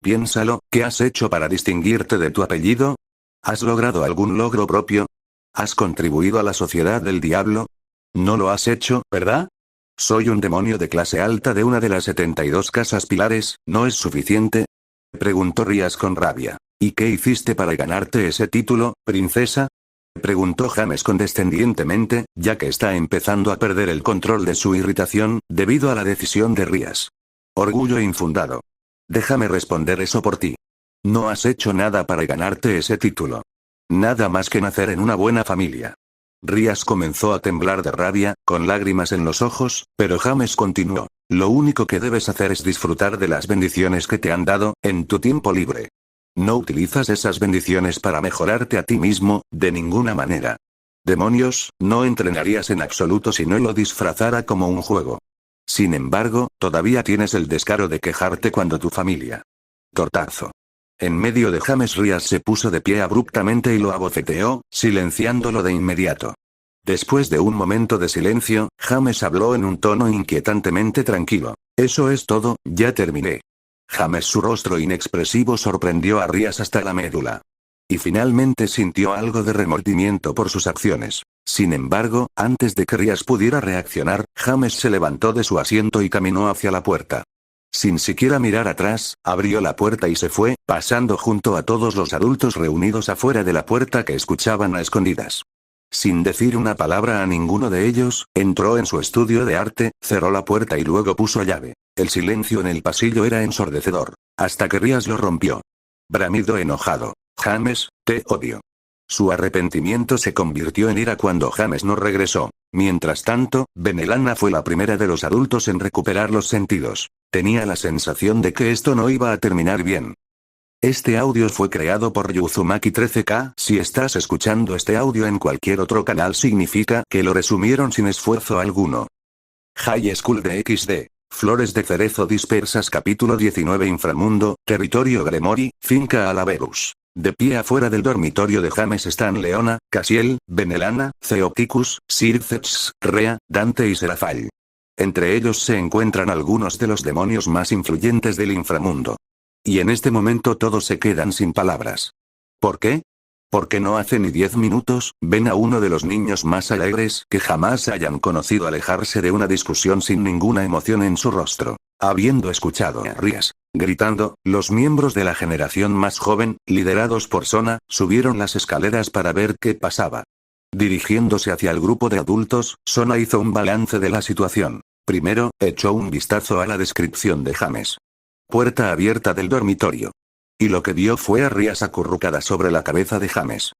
Piénsalo, ¿qué has hecho para distinguirte de tu apellido? ¿Has logrado algún logro propio? ¿Has contribuido a la sociedad del diablo? No lo has hecho, ¿verdad? Soy un demonio de clase alta de una de las 72 casas pilares, ¿no es suficiente? Preguntó Rías con rabia. ¿Y qué hiciste para ganarte ese título, princesa? Preguntó James condescendientemente, ya que está empezando a perder el control de su irritación, debido a la decisión de Rías. Orgullo infundado. Déjame responder eso por ti. No has hecho nada para ganarte ese título. Nada más que nacer en una buena familia. Rías comenzó a temblar de rabia, con lágrimas en los ojos, pero James continuó. Lo único que debes hacer es disfrutar de las bendiciones que te han dado, en tu tiempo libre. No utilizas esas bendiciones para mejorarte a ti mismo, de ninguna manera. Demonios, no entrenarías en absoluto si no lo disfrazara como un juego. Sin embargo, todavía tienes el descaro de quejarte cuando tu familia. Tortazo. En medio de James Rías se puso de pie abruptamente y lo abofeteó, silenciándolo de inmediato. Después de un momento de silencio, James habló en un tono inquietantemente tranquilo. Eso es todo, ya terminé. James, su rostro inexpresivo sorprendió a Rías hasta la médula. Y finalmente sintió algo de remordimiento por sus acciones. Sin embargo, antes de que Rías pudiera reaccionar, James se levantó de su asiento y caminó hacia la puerta. Sin siquiera mirar atrás, abrió la puerta y se fue, pasando junto a todos los adultos reunidos afuera de la puerta que escuchaban a escondidas. Sin decir una palabra a ninguno de ellos, entró en su estudio de arte, cerró la puerta y luego puso llave. El silencio en el pasillo era ensordecedor, hasta que Rías lo rompió. Bramido enojado. James, te odio. Su arrepentimiento se convirtió en ira cuando James no regresó. Mientras tanto, Benelana fue la primera de los adultos en recuperar los sentidos. Tenía la sensación de que esto no iba a terminar bien. Este audio fue creado por Yuzumaki 13K. Si estás escuchando este audio en cualquier otro canal significa que lo resumieron sin esfuerzo alguno. High School de XD. Flores de cerezo dispersas. Capítulo 19. Inframundo, territorio Gremory, finca Alaberus. De pie afuera del dormitorio de James están Leona, Casiel, Benelana, Theoticus, Circeps, Rea, Dante y Serafall. Entre ellos se encuentran algunos de los demonios más influyentes del inframundo. Y en este momento todos se quedan sin palabras. ¿Por qué? Porque no hace ni 10 minutos, ven a uno de los niños más alegres que jamás hayan conocido alejarse de una discusión sin ninguna emoción en su rostro. Habiendo escuchado a Rías gritando, los miembros de la generación más joven, liderados por Sona, subieron las escaleras para ver qué pasaba. Dirigiéndose hacia el grupo de adultos, Sona hizo un balance de la situación. Primero, echó un vistazo a la descripción de James. Puerta abierta del dormitorio. Y lo que vio fue a Rías acurrucada sobre la cabeza de James.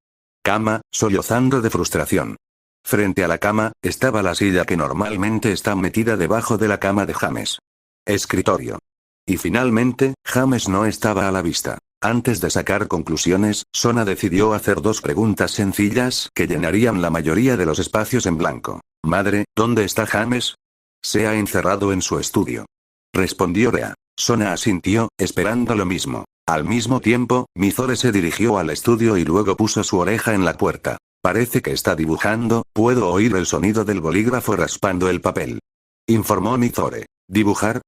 Cama, sollozando de frustración. Frente a la cama, estaba la silla que normalmente está metida debajo de la cama de James. Escritorio. Y finalmente, James no estaba a la vista. Antes de sacar conclusiones, Sona decidió hacer 2 preguntas sencillas que llenarían la mayoría de los espacios en blanco. Madre, ¿dónde está James? Se ha encerrado en su estudio. Respondió Rea. Sona asintió, esperando lo mismo. Al mismo tiempo, Mizore se dirigió al estudio y luego puso su oreja en la puerta. Parece que está dibujando, puedo oír el sonido del bolígrafo raspando el papel. Informó Mizore. ¿Dibujar?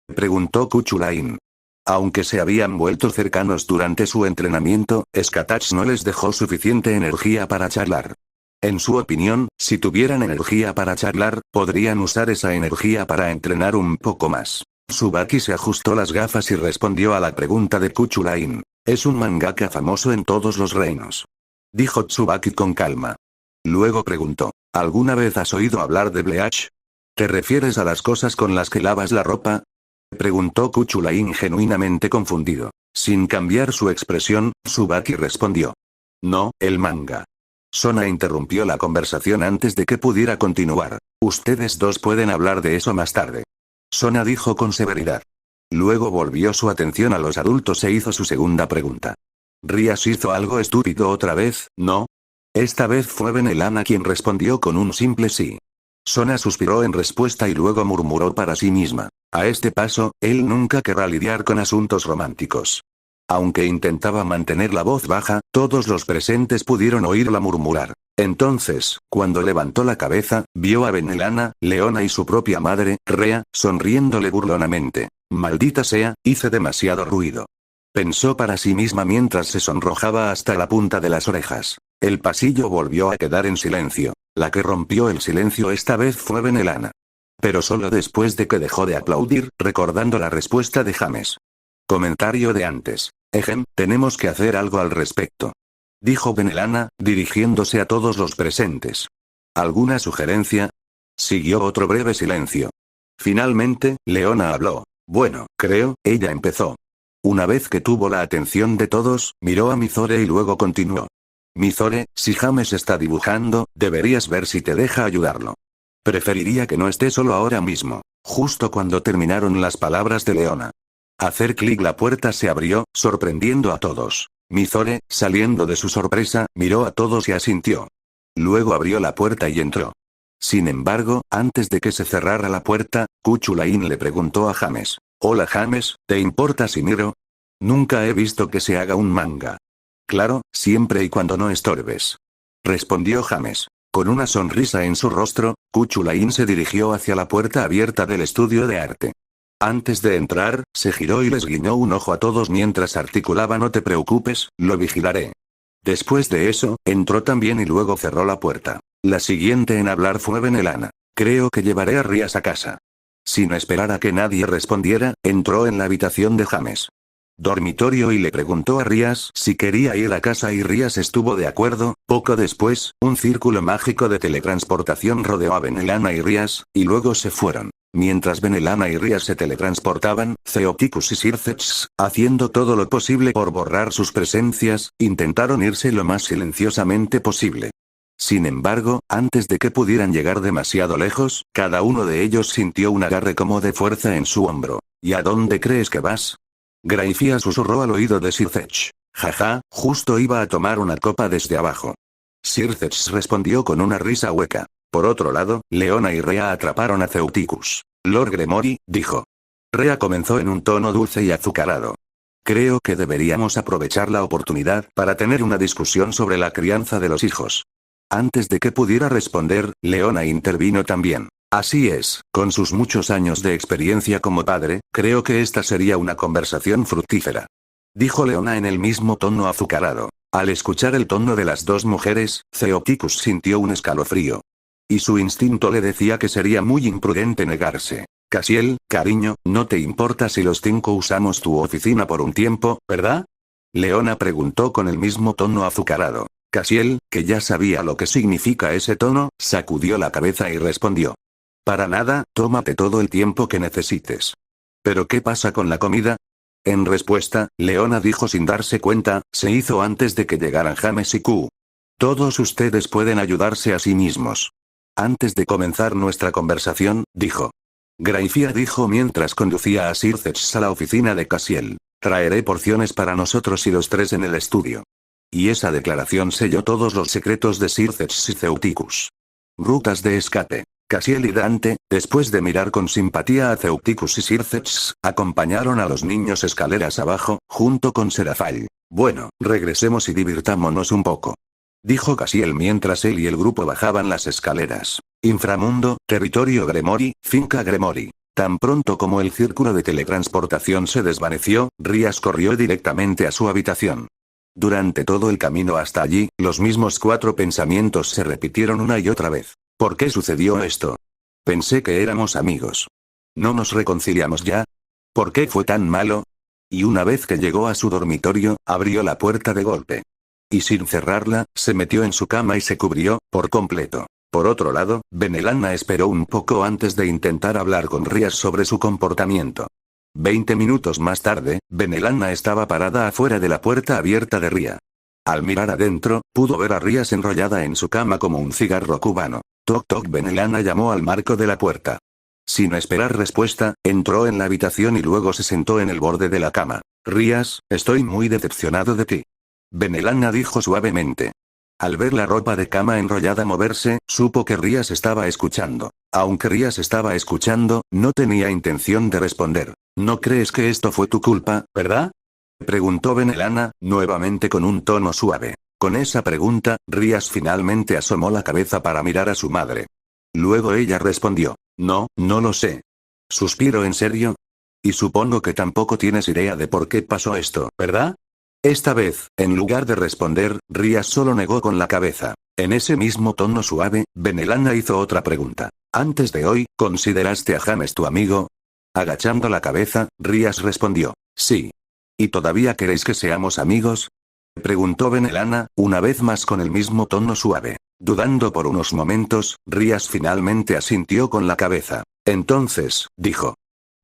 Preguntó Kuchulain. Aunque se habían vuelto cercanos durante su entrenamiento, Skatach no les dejó suficiente energía para charlar. En su opinión, si tuvieran energía para charlar, podrían usar esa energía para entrenar un poco más. Tsubaki se ajustó las gafas y respondió a la pregunta de Kuchulain. Es un mangaka famoso en todos los reinos. Dijo Tsubaki con calma. Luego preguntó, ¿alguna vez has oído hablar de Bleach? ¿Te refieres a las cosas con las que lavas la ropa? Preguntó Kuchulain genuinamente confundido. Sin cambiar su expresión, Tsubaki respondió. No, el manga. Sona interrumpió la conversación antes de que pudiera continuar. Ustedes dos pueden hablar de eso más tarde. Sona dijo con severidad. Luego volvió su atención a los adultos e hizo su segunda pregunta. ¿Rias hizo algo estúpido otra vez, no? Esta vez fue Benelana quien respondió con un simple sí. Sona suspiró en respuesta y luego murmuró para sí misma. A este paso, él nunca querrá lidiar con asuntos románticos. Aunque intentaba mantener la voz baja, todos los presentes pudieron oírla murmurar. Entonces, cuando levantó la cabeza, vio a Benelana, Leona y su propia madre, Rea, sonriéndole burlonamente. Maldita sea, hice demasiado ruido. Pensó para sí misma mientras se sonrojaba hasta la punta de las orejas. El pasillo volvió a quedar en silencio. La que rompió el silencio esta vez fue Benelana. Pero solo después de que dejó de aplaudir, recordando la respuesta de James. Comentario de antes. Tenemos que hacer algo al respecto. Dijo Benelana, dirigiéndose a todos los presentes. ¿Alguna sugerencia? Siguió otro breve silencio. Finalmente, Leona habló. Bueno, creo, ella empezó. Una vez que tuvo la atención de todos, miró a Mizore y luego continuó. Mizore, si James está dibujando, deberías ver si te deja ayudarlo. Preferiría que no esté solo ahora mismo. Justo cuando terminaron las palabras de Leona. Hacer clic la puerta se abrió, sorprendiendo a todos. Mizore, saliendo de su sorpresa, miró a todos y asintió. Luego abrió la puerta y entró. Sin embargo, antes de que se cerrara la puerta, Kuchulain le preguntó a James. Hola James, ¿te importa si miro? Nunca he visto que se haga un manga. Claro, siempre y cuando no estorbes. Respondió James. Con una sonrisa en su rostro, Kuchulain se dirigió hacia la puerta abierta del estudio de arte. Antes de entrar, se giró y les guiñó un ojo a todos mientras articulaba no te preocupes, lo vigilaré. Después de eso, entró también y luego cerró la puerta. La siguiente en hablar fue Benelana. Creo que llevaré a Rias a casa. Sin esperar a que nadie respondiera, entró en la habitación de James. Dormitorio y le preguntó a Rias si quería ir a casa y Rias estuvo de acuerdo. Poco después, un círculo mágico de teletransportación rodeó a Benelana y Rias, y luego se fueron. Mientras Benelana y Rias se teletransportaban, Theoticus y Sircex, haciendo todo lo posible por borrar sus presencias, intentaron irse lo más silenciosamente posible. Sin embargo, antes de que pudieran llegar demasiado lejos, cada uno de ellos sintió un agarre como de fuerza en su hombro. ¿Y a dónde crees que vas? Graifia susurró al oído de Sircex. Jaja, justo iba a tomar una copa desde abajo. Sircex respondió con una risa hueca. Por otro lado, Leona y Rea atraparon a Theoticus. Lord Gremory, dijo. Rea comenzó en un tono dulce y azucarado. Creo que deberíamos aprovechar la oportunidad para tener una discusión sobre la crianza de los hijos. Antes de que pudiera responder, Leona intervino también. Así es, con sus muchos años de experiencia como padre, creo que esta sería una conversación fructífera. Dijo Leona en el mismo tono azucarado. Al escuchar el tono de las dos mujeres, Theoticus sintió un escalofrío. Y su instinto le decía que sería muy imprudente negarse. Cassiel, cariño, ¿no te importa si los 5 usamos tu oficina por un tiempo, verdad? Leona preguntó con el mismo tono azucarado. Cassiel, que ya sabía lo que significa ese tono, sacudió la cabeza y respondió. Para nada, tómate todo el tiempo que necesites. ¿Pero qué pasa con la comida? En respuesta, Leona dijo sin darse cuenta, se hizo antes de que llegaran James y Q. Todos ustedes pueden ayudarse a sí mismos. Antes de comenzar nuestra conversación, dijo. Graifia dijo mientras conducía a Sircex a la oficina de Cassiel. Traeré porciones para nosotros y los 3 en el estudio. Y esa declaración selló todos los secretos de Sircex y Theoticus. Rutas de escape. Cassiel y Dante, después de mirar con simpatía a Ceuticus y Circex, acompañaron a los niños escaleras abajo, junto con Serafall. Bueno, regresemos y divirtámonos un poco, dijo Cassiel mientras él y el grupo bajaban las escaleras. Inframundo, territorio Gremori, finca Gremori. Tan pronto como el círculo de teletransportación se desvaneció, Rías corrió directamente a su habitación. Durante todo el camino hasta allí, los mismos 4 pensamientos se repitieron una y otra vez. ¿Por qué sucedió esto? Pensé que éramos amigos. ¿No nos reconciliamos ya? ¿Por qué fue tan malo? Y una vez que llegó a su dormitorio, abrió la puerta de golpe. Y sin cerrarla, se metió en su cama y se cubrió, por completo. Por otro lado, Benelana esperó un poco antes de intentar hablar con Rías sobre su comportamiento. 20 minutos más tarde, Benelana estaba parada afuera de la puerta abierta de Ría. Al mirar adentro, pudo ver a Rías enrollada en su cama como un cigarro cubano. Toc toc. Benelana llamó al marco de la puerta. Sin esperar respuesta, entró en la habitación y luego se sentó en el borde de la cama. Rías, estoy muy decepcionado de ti. Benelana dijo suavemente. Al ver la ropa de cama enrollada moverse, supo que Rías estaba escuchando. Aunque Rías estaba escuchando, no tenía intención de responder. ¿No crees que esto fue tu culpa, verdad? Preguntó Benelana, nuevamente con un tono suave. Con esa pregunta, Rías finalmente asomó la cabeza para mirar a su madre. Luego ella respondió. No, no lo sé. Suspiro. ¿En serio? Y supongo que tampoco tienes idea de por qué pasó esto, ¿verdad? Esta vez, en lugar de responder, Rías solo negó con la cabeza. En ese mismo tono suave, Benelana hizo otra pregunta. Antes de hoy, ¿consideraste a James tu amigo? Agachando la cabeza, Rías respondió. Sí. ¿Y todavía queréis que seamos amigos? Preguntó Benelana, una vez más con el mismo tono suave. Dudando por unos momentos, Rías finalmente asintió con la cabeza. Entonces, dijo.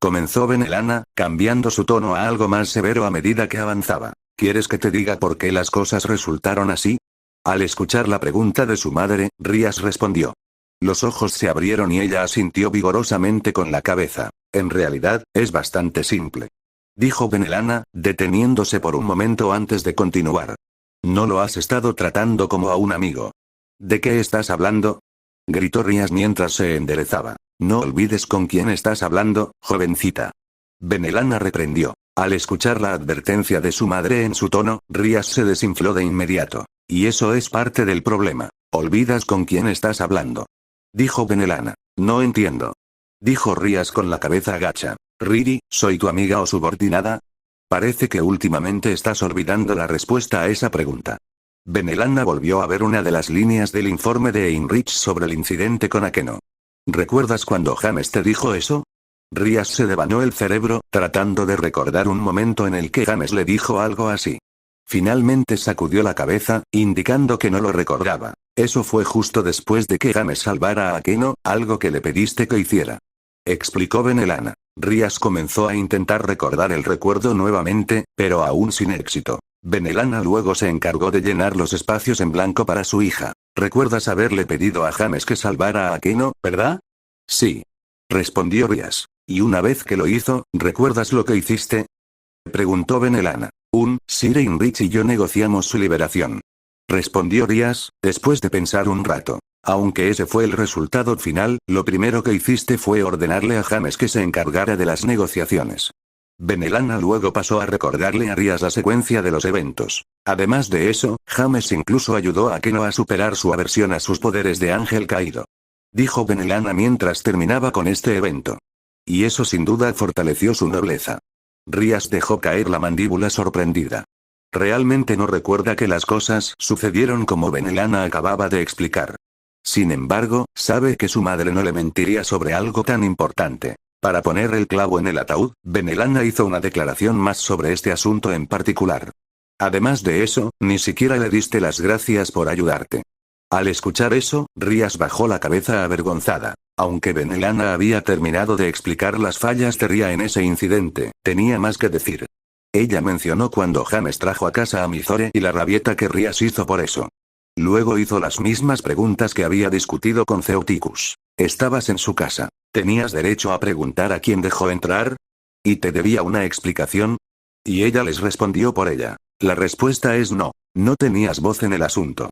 Comenzó Benelana, cambiando su tono a algo más severo a medida que avanzaba. ¿Quieres que te diga por qué las cosas resultaron así? Al escuchar la pregunta de su madre, Rías respondió. Los ojos se abrieron y ella asintió vigorosamente con la cabeza. En realidad, es bastante simple, dijo Benelana, deteniéndose por un momento antes de continuar. No lo has estado tratando como a un amigo. ¿De qué estás hablando? Gritó Rías mientras se enderezaba. No olvides con quién estás hablando, jovencita. Benelana reprendió. Al escuchar la advertencia de su madre en su tono, Rías se desinfló de inmediato. Y eso es parte del problema. Olvidas con quién estás hablando, dijo Benelana. No entiendo, dijo Rías con la cabeza agacha. Riri, ¿soy tu amiga o subordinada? Parece que últimamente estás olvidando la respuesta a esa pregunta. Benelana volvió a ver una de las líneas del informe de Heinrich sobre el incidente con Akeno. ¿Recuerdas cuando James te dijo eso? Rías se devanó el cerebro, tratando de recordar un momento en el que James le dijo algo así. Finalmente sacudió la cabeza, indicando que no lo recordaba. Eso fue justo después de que James salvara a Akeno, algo que le pediste que hiciera, explicó Benelana. Rías comenzó a intentar recordar el recuerdo nuevamente, pero aún sin éxito. Benelana luego se encargó de llenar los espacios en blanco para su hija. ¿Recuerdas haberle pedido a James que salvara a Akeno, verdad? Sí, respondió Rías. Y una vez que lo hizo, ¿recuerdas lo que hiciste? Preguntó Benelana. Sir Heinrich y yo negociamos su liberación, respondió Rías, después de pensar un rato. Aunque ese fue el resultado final, lo primero que hiciste fue ordenarle a James que se encargara de las negociaciones. Benelana luego pasó a recordarle a Rías la secuencia de los eventos. Además de eso, James incluso ayudó a Akeno a superar su aversión a sus poderes de ángel caído, dijo Benelana mientras terminaba con este evento. Y eso sin duda fortaleció su nobleza. Rías dejó caer la mandíbula sorprendida. Realmente no recuerda que las cosas sucedieron como Benelana acababa de explicar. Sin embargo, sabe que su madre no le mentiría sobre algo tan importante. Para poner el clavo en el ataúd, Benelana hizo una declaración más sobre este asunto en particular. Además de eso, ni siquiera le diste las gracias por ayudarte. Al escuchar eso, Rías bajó la cabeza avergonzada. Aunque Benelana había terminado de explicar las fallas de Ría en ese incidente, tenía más que decir. Ella mencionó cuando James trajo a casa a Mizore y la rabieta que Rías hizo por eso. Luego hizo las mismas preguntas que había discutido con Ceuticus. Estabas en su casa. ¿Tenías derecho a preguntar a quién dejó entrar? ¿Y te debía una explicación? Y ella les respondió por ella. La respuesta es no. No tenías voz en el asunto.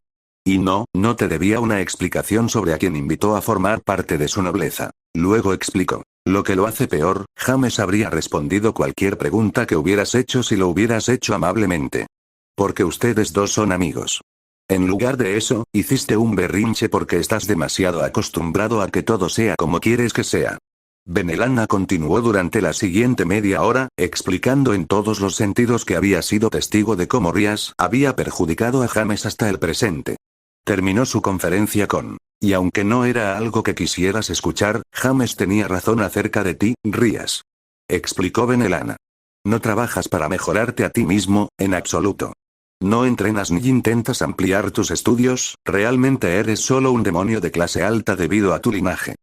Y no te debía una explicación sobre a quien invitó a formar parte de su nobleza. Luego explicó. Lo que lo hace peor, James habría respondido cualquier pregunta que hubieras hecho si lo hubieras hecho amablemente. Porque ustedes dos son amigos. En lugar de eso, hiciste un berrinche porque estás demasiado acostumbrado a que todo sea como quieres que sea. Benelana continuó durante la siguiente media hora, explicando en todos los sentidos que había sido testigo de cómo Rías había perjudicado a James hasta el presente. Terminó su conferencia con: y aunque no era algo que quisieras escuchar, James tenía razón acerca de ti, Rías. Explicó Benelana. No trabajas para mejorarte a ti mismo, en absoluto. No entrenas ni intentas ampliar tus estudios, realmente eres solo un demonio de clase alta debido a tu linaje.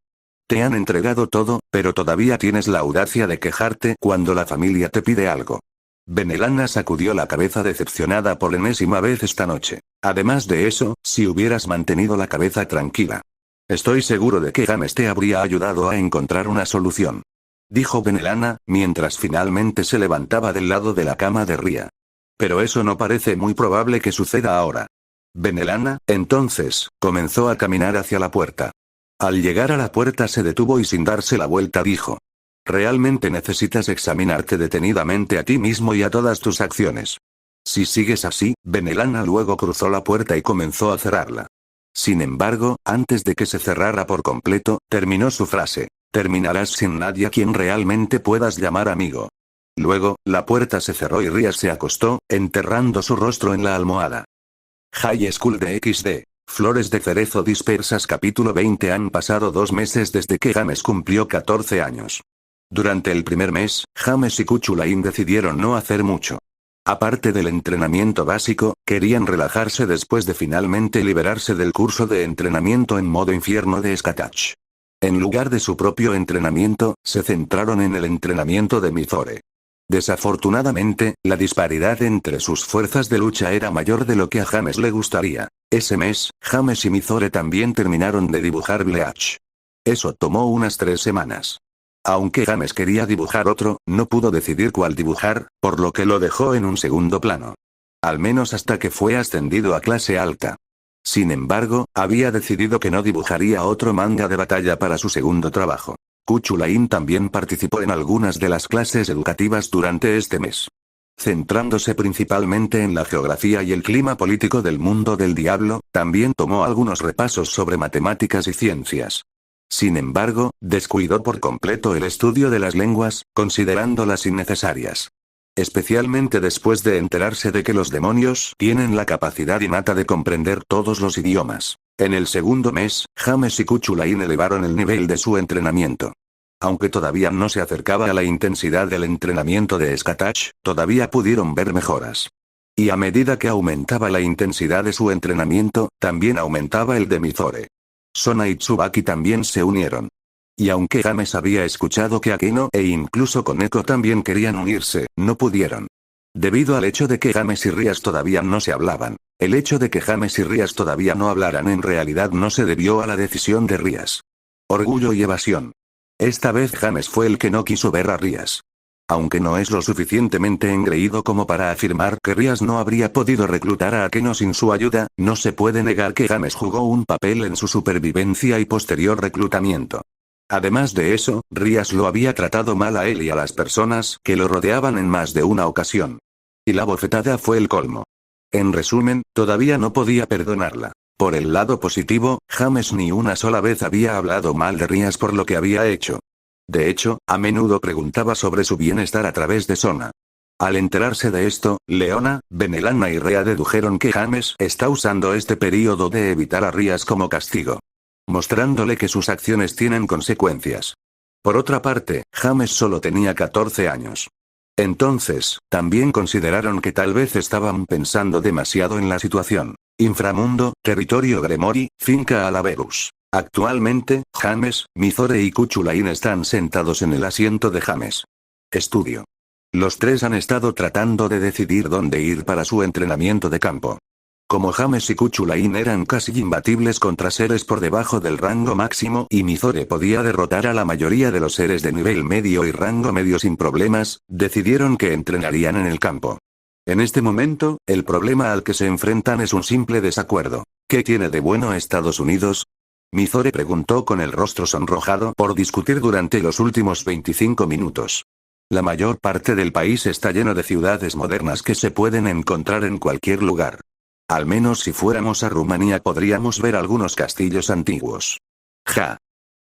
Te han entregado todo, pero todavía tienes la audacia de quejarte cuando la familia te pide algo. Benelana sacudió la cabeza decepcionada por enésima vez esta noche. Además de eso, si hubieras mantenido la cabeza tranquila. Estoy seguro de que James te habría ayudado a encontrar una solución. Dijo Benelana, mientras finalmente se levantaba del lado de la cama de Ría. Pero eso no parece muy probable que suceda ahora. Benelana, entonces, comenzó a caminar hacia la puerta. Al llegar a la puerta se detuvo y sin darse la vuelta dijo: realmente necesitas examinarte detenidamente a ti mismo y a todas tus acciones. Si sigues así, Benelana luego cruzó la puerta y comenzó a cerrarla. Sin embargo, antes de que se cerrara por completo, terminó su frase: terminarás sin nadie a quien realmente puedas llamar amigo. Luego, la puerta se cerró y Rías se acostó, enterrando su rostro en la almohada. High School de XD. Flores de cerezo dispersas. Capítulo 20. Han pasado 2 meses desde que James cumplió 14 años. Durante el primer mes, James y Kuchulain decidieron no hacer mucho. Aparte del entrenamiento básico, querían relajarse después de finalmente liberarse del curso de entrenamiento en modo infierno de Skatach. En lugar de su propio entrenamiento, se centraron en el entrenamiento de Mizore. Desafortunadamente, la disparidad entre sus fuerzas de lucha era mayor de lo que a James le gustaría. Ese mes, James y Mizore también terminaron de dibujar Bleach. Eso tomó unas 3 semanas. Aunque James quería dibujar otro, no pudo decidir cuál dibujar, por lo que lo dejó en un segundo plano. Al menos hasta que fue ascendido a clase alta. Sin embargo, había decidido que no dibujaría otro manga de batalla para su segundo trabajo. Kuchulain también participó en algunas de las clases educativas durante este mes. Centrándose principalmente en la geografía y el clima político del mundo del diablo, también tomó algunos repasos sobre matemáticas y ciencias. Sin embargo, descuidó por completo el estudio de las lenguas, considerándolas innecesarias. Especialmente después de enterarse de que los demonios tienen la capacidad innata de comprender todos los idiomas. En el segundo mes, James y Kuchulain elevaron el nivel de su entrenamiento. Aunque todavía no se acercaba a la intensidad del entrenamiento de Skatach, todavía pudieron ver mejoras. Y a medida que aumentaba la intensidad de su entrenamiento, también aumentaba el de Mizore. Sona y Tsubaki también se unieron. Y aunque James había escuchado que Akeno e incluso Koneko también querían unirse, no pudieron. Debido al hecho de que James y Rías todavía no se hablaban. El hecho de que James y Rías todavía no hablaran en realidad no se debió a la decisión de Rías. Orgullo y evasión. Esta vez James fue el que no quiso ver a Rías. Aunque no es lo suficientemente engreído como para afirmar que Rías no habría podido reclutar a Akeno sin su ayuda, no se puede negar que James jugó un papel en su supervivencia y posterior reclutamiento. Además de eso, Rías lo había tratado mal a él y a las personas que lo rodeaban en más de una ocasión. Y la bofetada fue el colmo. En resumen, todavía no podía perdonarla. Por el lado positivo, James ni una sola vez había hablado mal de Rías por lo que había hecho. De hecho, a menudo preguntaba sobre su bienestar a través de Sona. Al enterarse de esto, Leona, Benelana y Rea dedujeron que James está usando este periodo de evitar a Rías como castigo. Mostrándole que sus acciones tienen consecuencias. Por otra parte, James solo tenía 14 años. Entonces, también consideraron que tal vez estaban pensando demasiado en la situación. Inframundo, territorio Gremori, finca Alaberus. Actualmente, James, Mizore y Kuchulain están sentados en el asiento de James. Estudio. Los tres han estado tratando de decidir dónde ir para su entrenamiento de campo. Como James y Kuchulain eran casi imbatibles contra seres por debajo del rango máximo y Mizore podía derrotar a la mayoría de los seres de nivel medio y rango medio sin problemas, decidieron que entrenarían en el campo. En este momento, el problema al que se enfrentan es un simple desacuerdo. ¿Qué tiene de bueno Estados Unidos? Mizore preguntó con el rostro sonrojado por discutir durante los últimos 25 minutos. La mayor parte del país está lleno de ciudades modernas que se pueden encontrar en cualquier lugar. Al menos si fuéramos a Rumanía podríamos ver algunos castillos antiguos. Ja.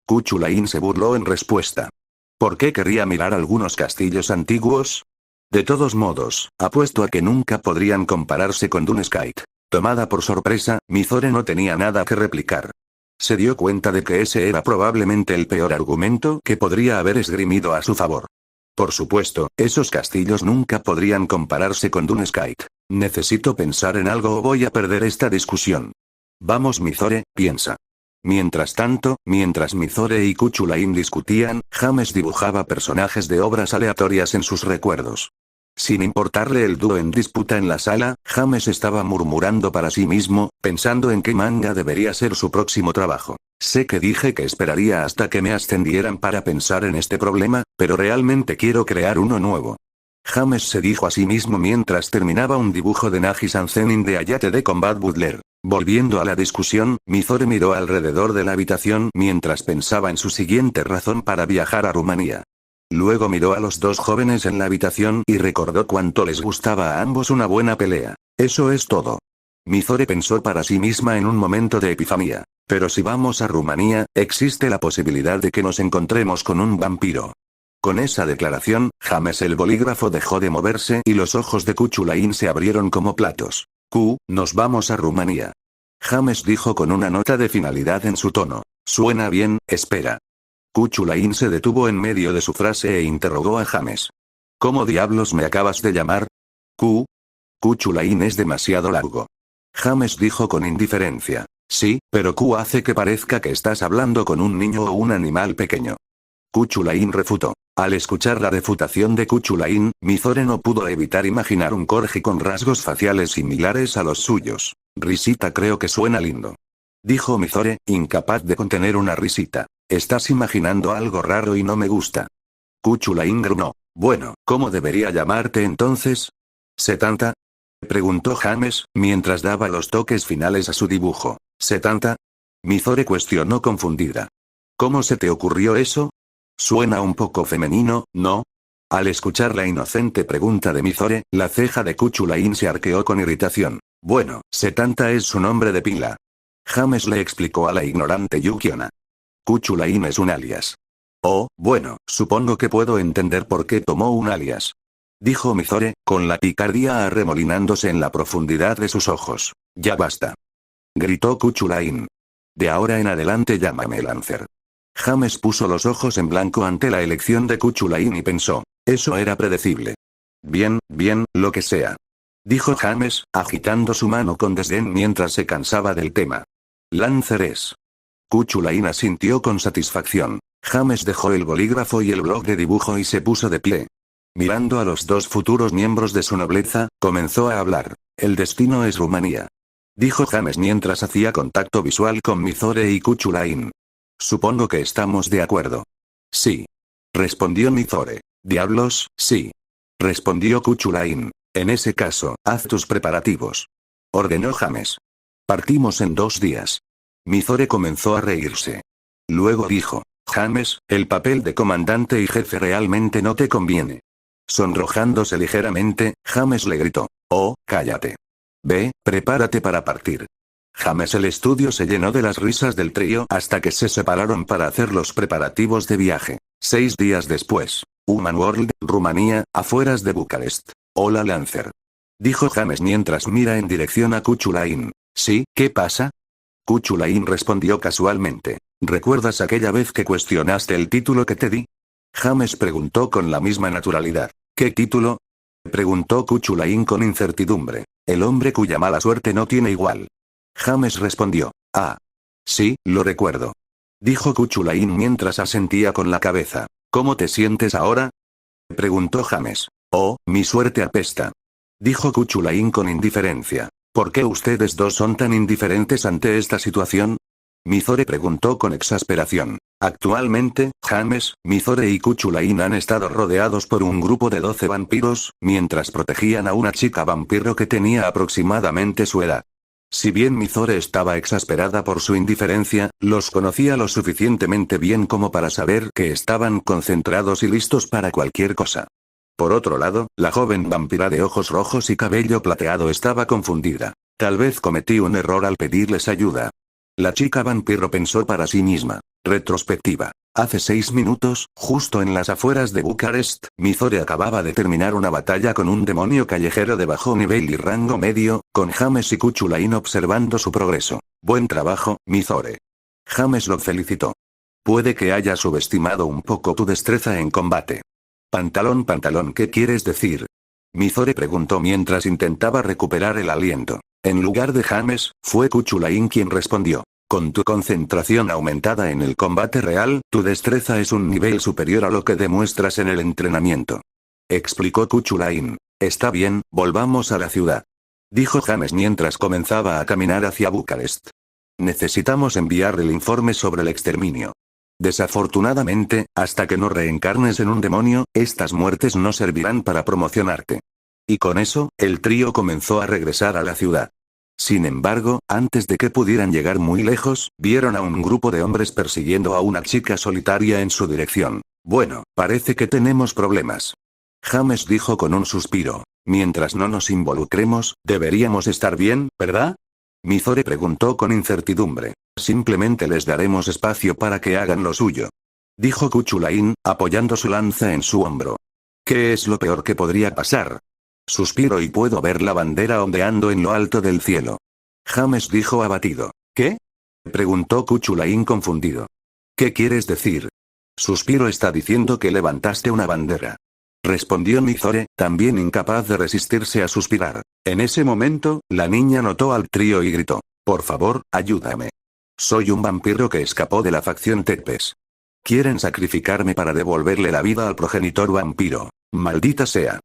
Kuchulain se burló en respuesta. ¿Por qué querría mirar algunos castillos antiguos? De todos modos, apuesto a que nunca podrían compararse con Dunskite. Tomada por sorpresa, Mizore no tenía nada que replicar. Se dio cuenta de que ese era probablemente el peor argumento que podría haber esgrimido a su favor. Por supuesto, esos castillos nunca podrían compararse con Dunskite. Necesito pensar en algo o voy a perder esta discusión. Vamos Mizore, piensa. Mientras tanto, mientras Mizore y Kuchulain discutían, James dibujaba personajes de obras aleatorias en sus recuerdos. Sin importarle el dúo en disputa en la sala, James estaba murmurando para sí mismo, pensando en qué manga debería ser su próximo trabajo. Sé que dije que esperaría hasta que me ascendieran para pensar en este problema, pero realmente quiero crear uno nuevo. James se dijo a sí mismo mientras terminaba un dibujo de Nagi-san Zenin de Ayate de Combat Butler. Volviendo a la discusión, Mizore miró alrededor de la habitación mientras pensaba en su siguiente razón para viajar a Rumanía. Luego miró a los dos jóvenes en la habitación y recordó cuánto les gustaba a ambos una buena pelea. Eso es todo. Mizore pensó para sí misma en un momento de epifanía. Pero si vamos a Rumanía, existe la posibilidad de que nos encontremos con un vampiro. Con esa declaración, James el bolígrafo dejó de moverse y los ojos de Kuchulain se abrieron como platos. Nos vamos a Rumanía. James dijo con una nota de finalidad en su tono. Suena bien, espera. Kuchulain se detuvo en medio de su frase e interrogó a James. ¿Cómo diablos me acabas de llamar? Kuchulain es demasiado largo. James dijo con indiferencia. Sí, pero Q hace que parezca que estás hablando con un niño o un animal pequeño. Kuchulain refutó. Al escuchar la refutación de Kuchulain, Mizore no pudo evitar imaginar un corgi con rasgos faciales similares a los suyos. Risita creo que suena lindo. Dijo Mizore, incapaz de contener una risita. Estás imaginando algo raro y no me gusta. Kuchulain gruñó. Bueno, ¿cómo debería llamarte entonces? ¿Setanta? Preguntó James, mientras daba los toques finales a su dibujo. ¿Setanta? Mizore cuestionó confundida. ¿Cómo se te ocurrió eso? Suena un poco femenino, ¿no? Al escuchar la inocente pregunta de Mizore, la ceja de Kuchulain se arqueó con irritación. Bueno, Setanta es su nombre de pila. James le explicó a la ignorante Yukiona. Kuchulain es un alias. Oh, bueno, supongo que puedo entender por qué tomó un alias. Dijo Mizore, con la picardía arremolinándose en la profundidad de sus ojos. Ya basta. Gritó Kuchulain. De ahora en adelante llámame Lancer. James puso los ojos en blanco ante la elección de Kuchulain y pensó. Eso era predecible. Bien, lo que sea. Dijo James, agitando su mano con desdén mientras se cansaba del tema. Lancer es. Kuchulain asintió con satisfacción. James dejó el bolígrafo y el bloc de dibujo y se puso de pie. Mirando a los dos futuros miembros de su nobleza, comenzó a hablar. El destino es Rumanía. Dijo James mientras hacía contacto visual con Mizore y Kuchulain. Supongo que estamos de acuerdo. Sí. Respondió Mizore. Diablos, sí. Respondió Kuchulain. En ese caso, haz tus preparativos. Ordenó James. Partimos en 2 días. Mizore comenzó a reírse. Luego dijo. James, el papel de comandante y jefe realmente no te conviene. Sonrojándose ligeramente, James le gritó. Oh, cállate. Ve, prepárate para partir. James el estudio se llenó de las risas del trío hasta que se separaron para hacer los preparativos de viaje. 6 días después. Human World, Rumanía, afueras de Bucarest. Hola Lancer. Dijo James mientras mira en dirección a Kuchulain. ¿Sí? ¿Qué pasa? Kuchulain respondió casualmente. ¿Recuerdas aquella vez que cuestionaste el título que te di? James preguntó con la misma naturalidad. ¿Qué título? Preguntó Kuchulain con incertidumbre. El hombre cuya mala suerte no tiene igual. James respondió. Ah. Sí, lo recuerdo. Dijo Kuchulain mientras asentía con la cabeza. ¿Cómo te sientes ahora? Preguntó James. Oh, mi suerte apesta. Dijo Kuchulain con indiferencia. ¿Por qué ustedes dos son tan indiferentes ante esta situación? Mizore preguntó con exasperación. Actualmente, James, Mizore y Kuchulain han estado rodeados por un grupo de 12 vampiros, mientras protegían a una chica vampiro que tenía aproximadamente su edad. Si bien Mizore estaba exasperada por su indiferencia, los conocía lo suficientemente bien como para saber que estaban concentrados y listos para cualquier cosa. Por otro lado, la joven vampira de ojos rojos y cabello plateado estaba confundida. Tal vez cometí un error al pedirles ayuda. La chica vampiro pensó para sí misma. Retrospectiva. Hace 6 minutos, justo en las afueras de Bucarest, Mizore acababa de terminar una batalla con un demonio callejero de bajo nivel y rango medio, con James y Kuchulain observando su progreso. Buen trabajo, Mizore. James lo felicitó. Puede que haya subestimado un poco tu destreza en combate. Pantalón, ¿qué quieres decir? Mizore preguntó mientras intentaba recuperar el aliento. En lugar de James, fue Kuchulain quien respondió. Con tu concentración aumentada en el combate real, tu destreza es un nivel superior a lo que demuestras en el entrenamiento. Explicó Kuchulain. Está bien, volvamos a la ciudad. Dijo James mientras comenzaba a caminar hacia Bucarest. Necesitamos enviar el informe sobre el exterminio. Desafortunadamente, hasta que no reencarnes en un demonio, estas muertes no servirán para promocionarte. Y con eso, el trío comenzó a regresar a la ciudad. Sin embargo, antes de que pudieran llegar muy lejos, vieron a un grupo de hombres persiguiendo a una chica solitaria en su dirección. Bueno, parece que tenemos problemas. James dijo con un suspiro. Mientras no nos involucremos, deberíamos estar bien, ¿verdad? Mizore preguntó con incertidumbre. Simplemente les daremos espacio para que hagan lo suyo. Dijo Kuchulain, apoyando su lanza en su hombro. ¿Qué es lo peor que podría pasar? Suspiro y puedo ver la bandera ondeando en lo alto del cielo. James dijo abatido. ¿Qué? Preguntó Kuchulain confundido. ¿Qué quieres decir? Suspiro está diciendo que levantaste una bandera. Respondió Mizore, también incapaz de resistirse a suspirar. En ese momento, la niña notó al trío y gritó. Por favor, ayúdame. Soy un vampiro que escapó de la facción Tepes. Quieren sacrificarme para devolverle la vida al progenitor vampiro. Maldita sea.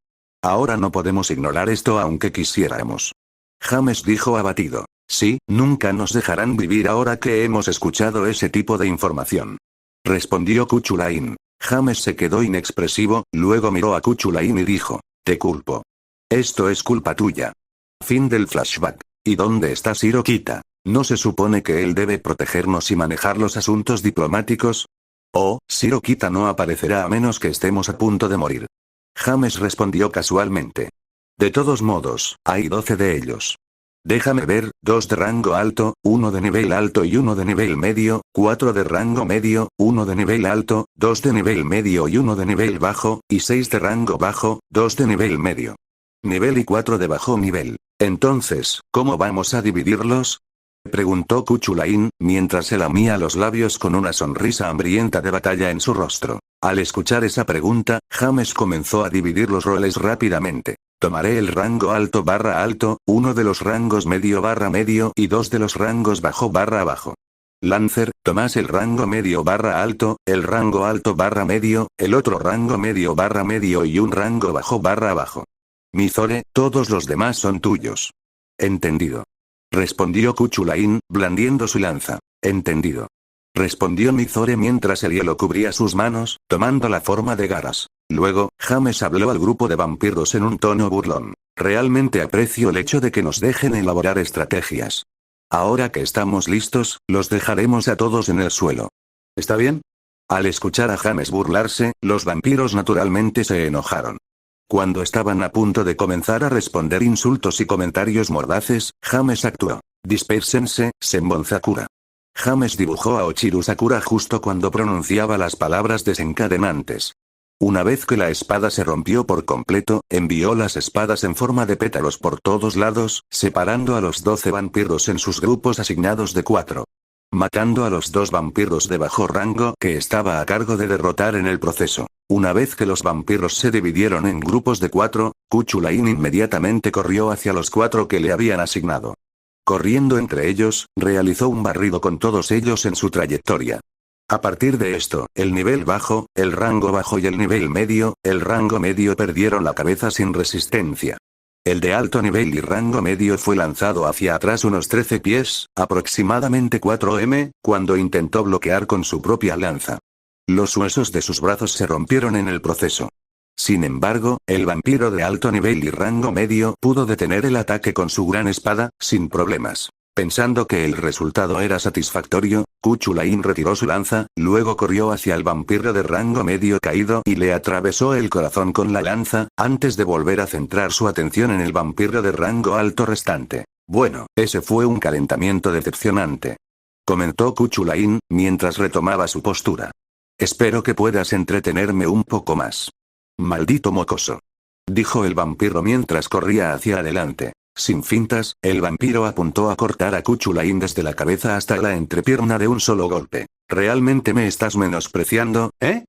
Ahora no podemos ignorar esto aunque quisiéramos. James dijo abatido. Sí, nunca nos dejarán vivir ahora que hemos escuchado ese tipo de información. Respondió Kuchulain. James se quedó inexpresivo, luego miró a Kuchulain y dijo. Te culpo. Esto es culpa tuya. Fin del flashback. ¿Y dónde está Shirokita? ¿No se supone que él debe protegernos y manejar los asuntos diplomáticos? Oh, Shirokita no aparecerá a menos que estemos a punto de morir. James respondió casualmente. De todos modos, hay 12 de ellos. Déjame ver, 2 de rango alto, 1 de nivel alto y 1 de nivel medio, 4 de rango medio, 1 de nivel alto, 2 de nivel medio y 1 de nivel bajo, y 6 de rango bajo, 2 de nivel medio. Nivel y 4 de bajo nivel. Entonces, ¿cómo vamos a dividirlos? Preguntó Kuchulain, mientras se lamía los labios con una sonrisa hambrienta de batalla en su rostro. Al escuchar esa pregunta, James comenzó a dividir los roles rápidamente. Tomaré el rango alto barra alto, 1 de los rangos medio barra medio y 2 de los rangos bajo barra bajo. Lancer, tomás el rango medio barra alto, el rango alto barra medio, el otro rango medio barra medio y un rango bajo barra bajo. Mizore, todos los demás son tuyos. Entendido. Respondió Kuchulain, blandiendo su lanza. Entendido. Respondió Mizore mientras el hielo cubría sus manos, tomando la forma de garras. Luego, James habló al grupo de vampiros en un tono burlón. Realmente aprecio el hecho de que nos dejen elaborar estrategias. Ahora que estamos listos, los dejaremos a todos en el suelo. ¿Está bien? Al escuchar a James burlarse, los vampiros naturalmente se enojaron. Cuando estaban a punto de comenzar a responder insultos y comentarios mordaces, James actuó. Dispérsense, Senbon Sakura. James dibujó a Ochiru Sakura justo cuando pronunciaba las palabras desencadenantes. Una vez que la espada se rompió por completo, envió las espadas en forma de pétalos por todos lados, separando a los 12 vampiros en sus grupos asignados de 4. Matando a los 2 vampiros de bajo rango que estaba a cargo de derrotar en el proceso. Una vez que los vampiros se dividieron en grupos de 4, Kuchulain inmediatamente corrió hacia los 4 que le habían asignado. Corriendo entre ellos, realizó un barrido con todos ellos en su trayectoria. A partir de esto, el nivel bajo, el rango bajo y el el rango medio perdieron la cabeza sin resistencia. El de alto nivel y rango medio fue lanzado hacia atrás unos 13 pies, aproximadamente 4 m, cuando intentó bloquear con su propia lanza. Los huesos de sus brazos se rompieron en el proceso. Sin embargo, el vampiro de alto nivel y rango medio pudo detener el ataque con su gran espada, sin problemas. Pensando que el resultado era satisfactorio, Kuchulain retiró su lanza, luego corrió hacia el vampiro de rango medio caído y le atravesó el corazón con la lanza, antes de volver a centrar su atención en el vampiro de rango alto restante. Bueno, ese fue un calentamiento decepcionante, comentó Kuchulain, mientras retomaba su postura. Espero que puedas entretenerme un poco más. Maldito mocoso, dijo el vampiro mientras corría hacia adelante. Sin fintas, el vampiro apuntó a cortar a Kuchulain desde la cabeza hasta la entrepierna de un solo golpe. ¿Realmente me estás menospreciando, eh?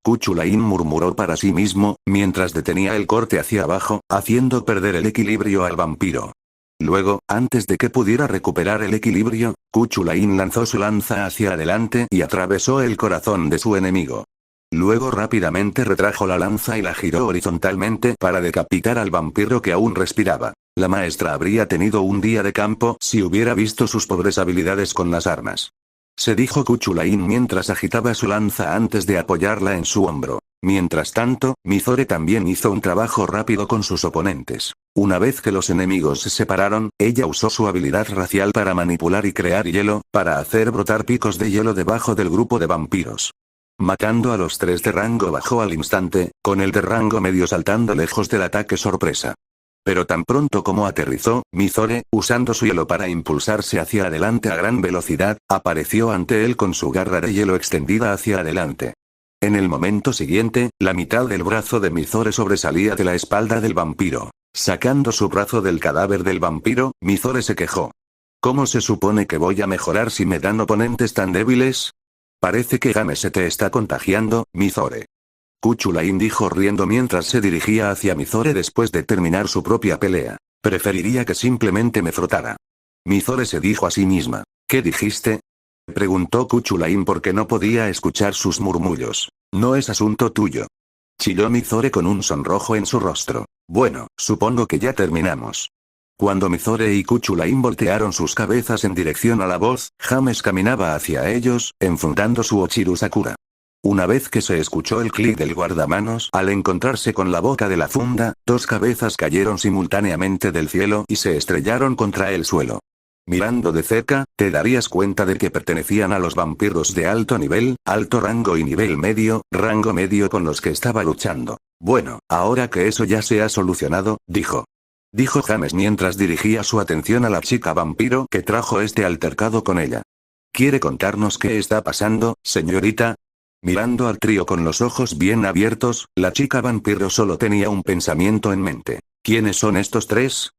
Kuchulain murmuró para sí mismo, mientras detenía el corte hacia abajo, haciendo perder el equilibrio al vampiro. Luego, antes de que pudiera recuperar el equilibrio, Kuchulain lanzó su lanza hacia adelante y atravesó el corazón de su enemigo. Luego rápidamente retrajo la lanza y la giró horizontalmente para decapitar al vampiro que aún respiraba. La maestra habría tenido un día de campo si hubiera visto sus pobres habilidades con las armas. Se dijo Kuchulain mientras agitaba su lanza antes de apoyarla en su hombro. Mientras tanto, Mizore también hizo un trabajo rápido con sus oponentes. Una vez que los enemigos se separaron, ella usó su habilidad racial para manipular y crear hielo, para hacer brotar picos de hielo debajo del grupo de vampiros. Matando a los 3 de rango bajo al instante, con el de rango medio saltando lejos del ataque sorpresa. Pero tan pronto como aterrizó, Mizore, usando su hielo para impulsarse hacia adelante a gran velocidad, apareció ante él con su garra de hielo extendida hacia adelante. En el momento siguiente, la mitad del brazo de Mizore sobresalía de la espalda del vampiro. Sacando su brazo del cadáver del vampiro, Mizore se quejó. ¿Cómo se supone que voy a mejorar si me dan oponentes tan débiles? Parece que Game se te está contagiando, Mizore. Kuchulain dijo riendo mientras se dirigía hacia Mizore después de terminar su propia pelea. Preferiría que simplemente me frotara. Mizore se dijo a sí misma. ¿Qué dijiste? Preguntó Kuchulain porque no podía escuchar sus murmullos. No es asunto tuyo. Chilló Mizore con un sonrojo en su rostro. Bueno, supongo que ya terminamos. Cuando Mizore y Kuchulain voltearon sus cabezas en dirección a la voz, James caminaba hacia ellos, enfundando su Ochiru Sakura. Una vez que se escuchó el clic del guardamanos al encontrarse con la boca de la funda, 2 cabezas cayeron simultáneamente del cielo y se estrellaron contra el suelo. Mirando de cerca, te darías cuenta de que pertenecían a los vampiros de alto nivel, alto rango y nivel medio, rango medio con los que estaba luchando. Bueno, ahora que eso ya se ha solucionado, dijo James mientras dirigía su atención a la chica vampiro que trajo este altercado con ella. ¿Quiere contarnos qué está pasando, señorita? Mirando al trío con los ojos bien abiertos, la chica vampiro solo tenía un pensamiento en mente. ¿Quiénes son estos 3?